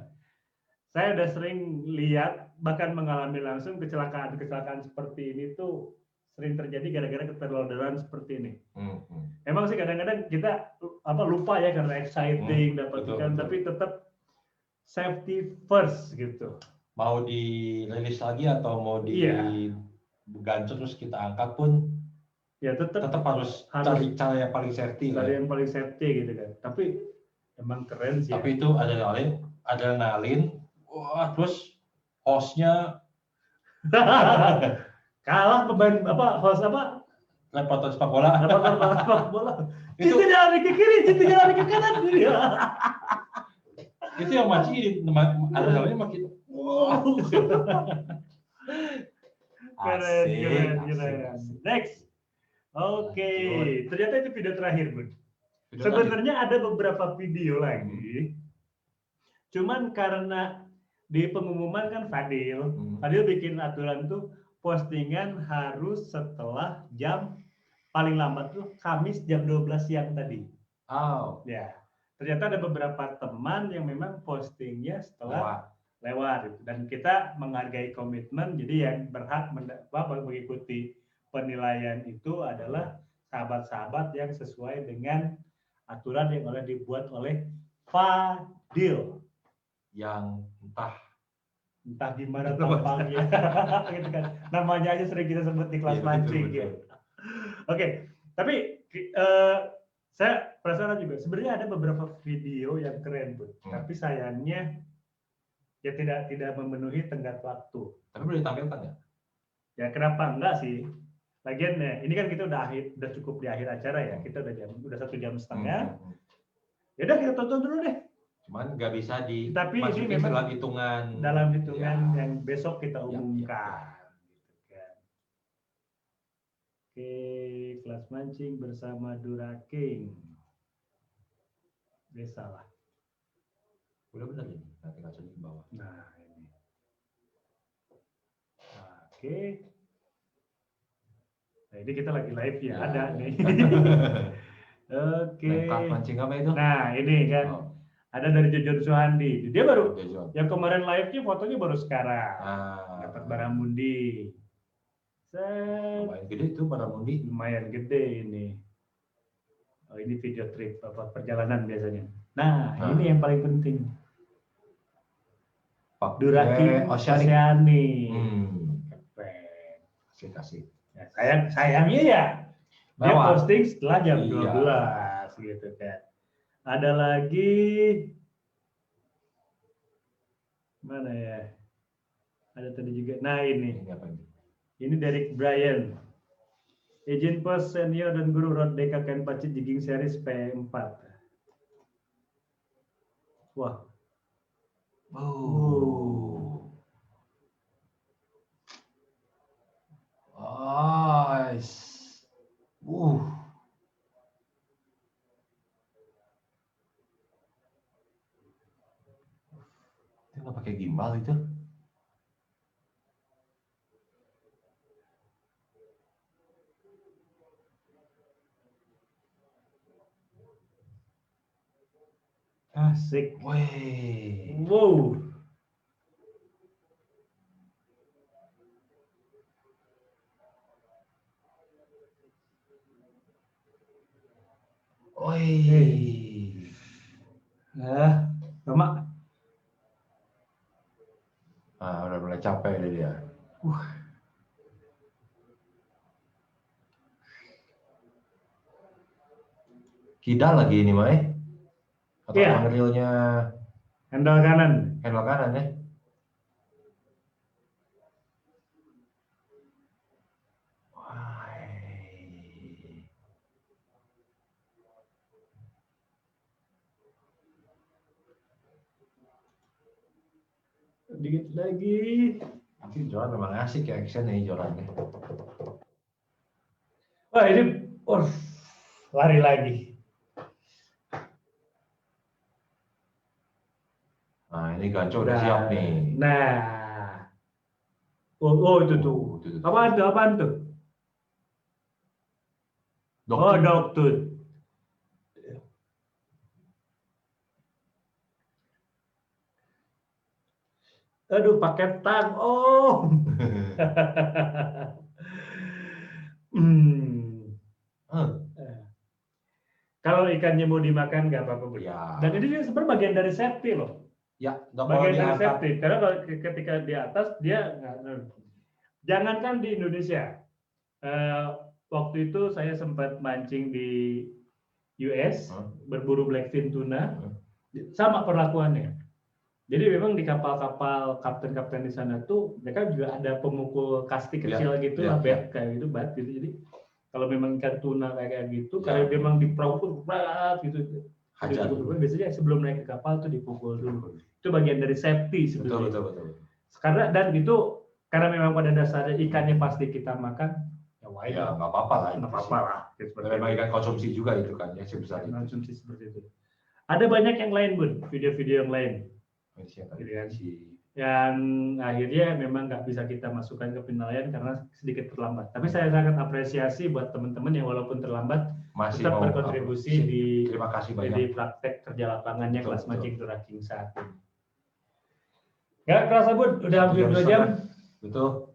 Speaker 2: Saya udah sering lihat, bahkan mengalami langsung kecelakaan seperti ini tuh sering terjadi gara-gara keterlaluan seperti ini. Emang sih kadang-kadang kita lupa ya karena exciting dapat ikan, tapi tetap safety first gitu.
Speaker 1: Mau dirilis lagi atau mau digancet terus kita angkat pun
Speaker 2: ya tetap
Speaker 1: harus cari cara yang paling safety.
Speaker 2: Cari yang paling safety gitu kan. Tapi emang keren sih.
Speaker 1: Tapi itu adrenalin. Wah, terus hostnya
Speaker 2: kalah pemain host
Speaker 1: lepotan sepak bola.
Speaker 2: Itu lari ke kiri, itu lari ke kanan.
Speaker 1: Itu yang mancing adrenalinnya makin
Speaker 2: keren. Next. Oke. Ternyata itu video terakhir, Bun. Sebenarnya ada beberapa video lagi. Cuman karena di pengumuman kan Fadil bikin aturan tuh postingan harus setelah jam paling lambat tuh Kamis jam 12 siang tadi. Ya. Ternyata ada beberapa teman yang memang postingnya setelah lewat dan kita menghargai komitmen, jadi yang berhak mengikuti penilaian itu adalah sahabat-sahabat yang sesuai dengan aturan yang dibuat oleh Fadil yang entah gimana tampangnya gitu kan, namanya aja sering kita sebut di kelas mancing gitu. Oke, tapi saya penasaran juga sebenarnya ada beberapa video yang keren, Bun. Tapi sayangnya ya tidak memenuhi tenggat waktu.
Speaker 1: Tapi boleh ditampilkan ya?
Speaker 2: Ya kenapa enggak sih? Lagian ya, ini kan kita udah cukup di akhir acara ya. Kita udah 1,5 jam. Ya udah kita tonton dulu deh.
Speaker 1: Cuman nggak bisa
Speaker 2: tapi ini memang dalam hitungan yang besok kita umumkan. Gitu kan. Oke, kelas mancing bersama Dura King. Dia salah.
Speaker 1: Udah benar ini, nanti kaca di bawah.
Speaker 2: Nah, ini. Oke. Nah, ini kita lagi live ya, ada nih. Oke.
Speaker 1: Mancing apa itu?
Speaker 2: Nah, ini kan. Ada dari Jojon Suhandi. Dia baru yang kemarin live-nya fotonya baru sekarang. Dapat Baramundi.
Speaker 1: Lumayan gede itu Baramundi.
Speaker 2: Lumayan gede ini. Oh, ini video trip perjalanan biasanya. Nah, ini yang paling penting. Dura King Oceani.
Speaker 1: Kasih.
Speaker 2: Ya, sayangnya ya dia posting setelah jam 12 gitu kan. Ada lagi mana ya? Ada tadi juga. Nah ini. Ini Derek Bryan. Agent Post Senior dan Guru Rod Deka Kenpachi Jigging Series P4. Wah.
Speaker 1: Itu nggak pakai gimbal itu?
Speaker 2: Asik.
Speaker 1: Wih.
Speaker 2: Wow.
Speaker 1: Wih.
Speaker 2: Nah, Mama.
Speaker 1: Udah mulai capek deh dia. Kidal lagi ini, Mai. Atau handle-nya
Speaker 2: handle kanan.
Speaker 1: Handle kanan ya.
Speaker 2: Dikit lagi.
Speaker 1: Ini Joran memang asik ya action nih Jorannya.
Speaker 2: Wah ini, lari lagi.
Speaker 1: Nah ini Ganco udah siap nih.
Speaker 2: Nah, itu tuh. Apaan tuh? Dogtooth. Aduh, pakai tang. Kalau ikannya mau dimakan nggak apa-apa. Ya. Dan ini sebenarnya bagian dari safety loh.
Speaker 1: Ya,
Speaker 2: bagian dari safety. Karena kalau ketika di atas dia jangankan di Indonesia. Waktu itu saya sempat mancing di US, berburu blackfin tuna, sama perlakuannya. Jadi memang di kapal-kapal kapten-kapten di sana tuh mereka juga ada pemukul kasti kecil gitu lah, kayak gitu, bat gitu. Jadi kalau memang ikan tuna kayak gitu, kalau memang di perahu tuh berat gitu, biasanya sebelum naik ke kapal tuh dipukul dulu. Itu bagian dari safety sebetulnya.
Speaker 1: Betul.
Speaker 2: Dan itu karena memang pada dasarnya ikannya pasti kita makan, ya
Speaker 1: nggak apa-apa lah.
Speaker 2: Nggak apa-apa lah.
Speaker 1: Memang ikan konsumsi juga itu kan ya sebesar itu.
Speaker 2: Konsumsi seperti itu. Ada banyak yang lain Bun, video-video yang lain. Yang akhirnya memang nggak bisa kita masukkan ke penilaian karena sedikit terlambat. Tapi saya sangat apresiasi buat teman-teman yang walaupun terlambat masih tetap berkontribusi
Speaker 1: terima kasih banyak
Speaker 2: di praktek kerja lapangannya kelas mancing Turaking saat ini. Nggak kerasa Bun, udah hampir 2 jam.
Speaker 1: Betul.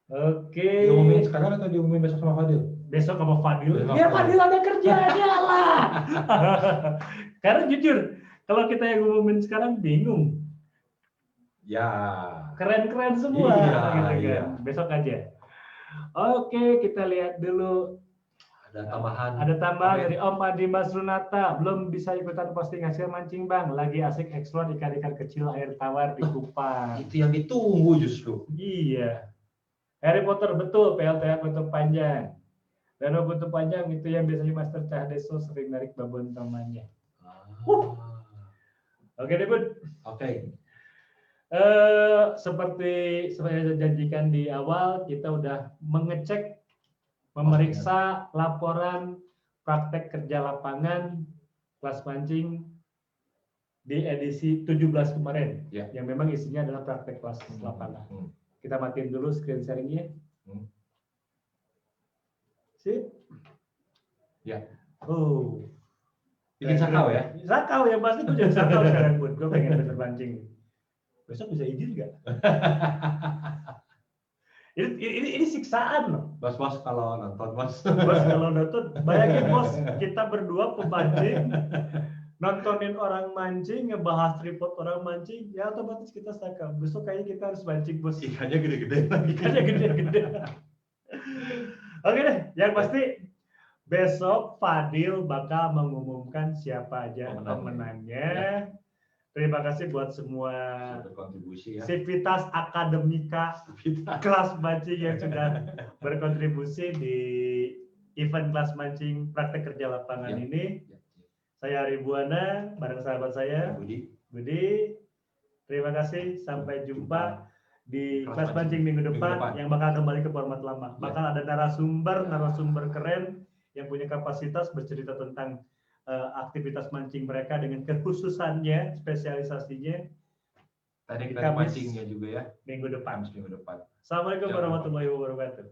Speaker 2: Oke.
Speaker 1: Diumumin sekarang atau diumumin besok sama Fadil?
Speaker 2: Besok sama Fadil. Ya Fadil ada kerjanya lah. Karena jujur, kalau kita yang ngumumin sekarang bingung.
Speaker 1: Ya.
Speaker 2: Keren-keren semua. Iya. Besok aja. Oke, kita lihat dulu. Ada tambahan dari Om Adi Masrunata. Belum bisa ikutan posting hasil mancing Bang. Lagi asik eksplor ikan-ikan kecil air tawar di Kupang.
Speaker 1: Itu yang ditunggu justru.
Speaker 2: Iya. Harry Potter betul, PLTA kutub panjang. Danau kutub panjang itu yang biasanya Master Cahdeso sering narik babon temannya. Oke deh Bun.
Speaker 1: Oke.
Speaker 2: Seperti saya janjikan di awal, kita udah mengecek, memeriksa laporan praktek kerja lapangan kelas mancing di edisi 17 kemarin, yang memang isinya adalah praktek kelas lapangan. Kita matiin dulu screen sharingnya. Sip.
Speaker 1: Ya.
Speaker 2: Bikin sakau ya? Sakau yang pasti gue jadi sakau sekarang Bun. Gue pengen bener mancing. Besok bisa izin nggak? ini siksaan loh.
Speaker 1: Bos kalau nonton bos.
Speaker 2: Bos kalau nonton, bayangin bos kita berdua pemancing, nontonin orang mancing, ngebahas tripod orang mancing, ya otomatis kita sakau. Besok kayaknya kita harus mancing bos.
Speaker 1: Ikannya gede-gede.
Speaker 2: Oke deh, yang pasti besok Fadil bakal mengumumkan siapa aja pemenangnya. Terima kasih buat semua
Speaker 1: berkontribusi ya.
Speaker 2: Sivitas Akademika kelas mancing yang sudah berkontribusi di event kelas mancing praktek kerja lapangan ini. Saya Ari Buana, bareng sahabat saya Budi. Terima kasih, sampai jumpa di kelas mancing minggu depan yang bakal kembali ke format lama. Bakal ada narasumber keren yang punya kapasitas bercerita tentang aktivitas mancing mereka dengan kekhususannya, spesialisasinya.
Speaker 1: Tadi kita mancingnya juga ya.
Speaker 2: Minggu depan.
Speaker 1: Assalamualaikum
Speaker 2: warahmatullahi wabarakatuh.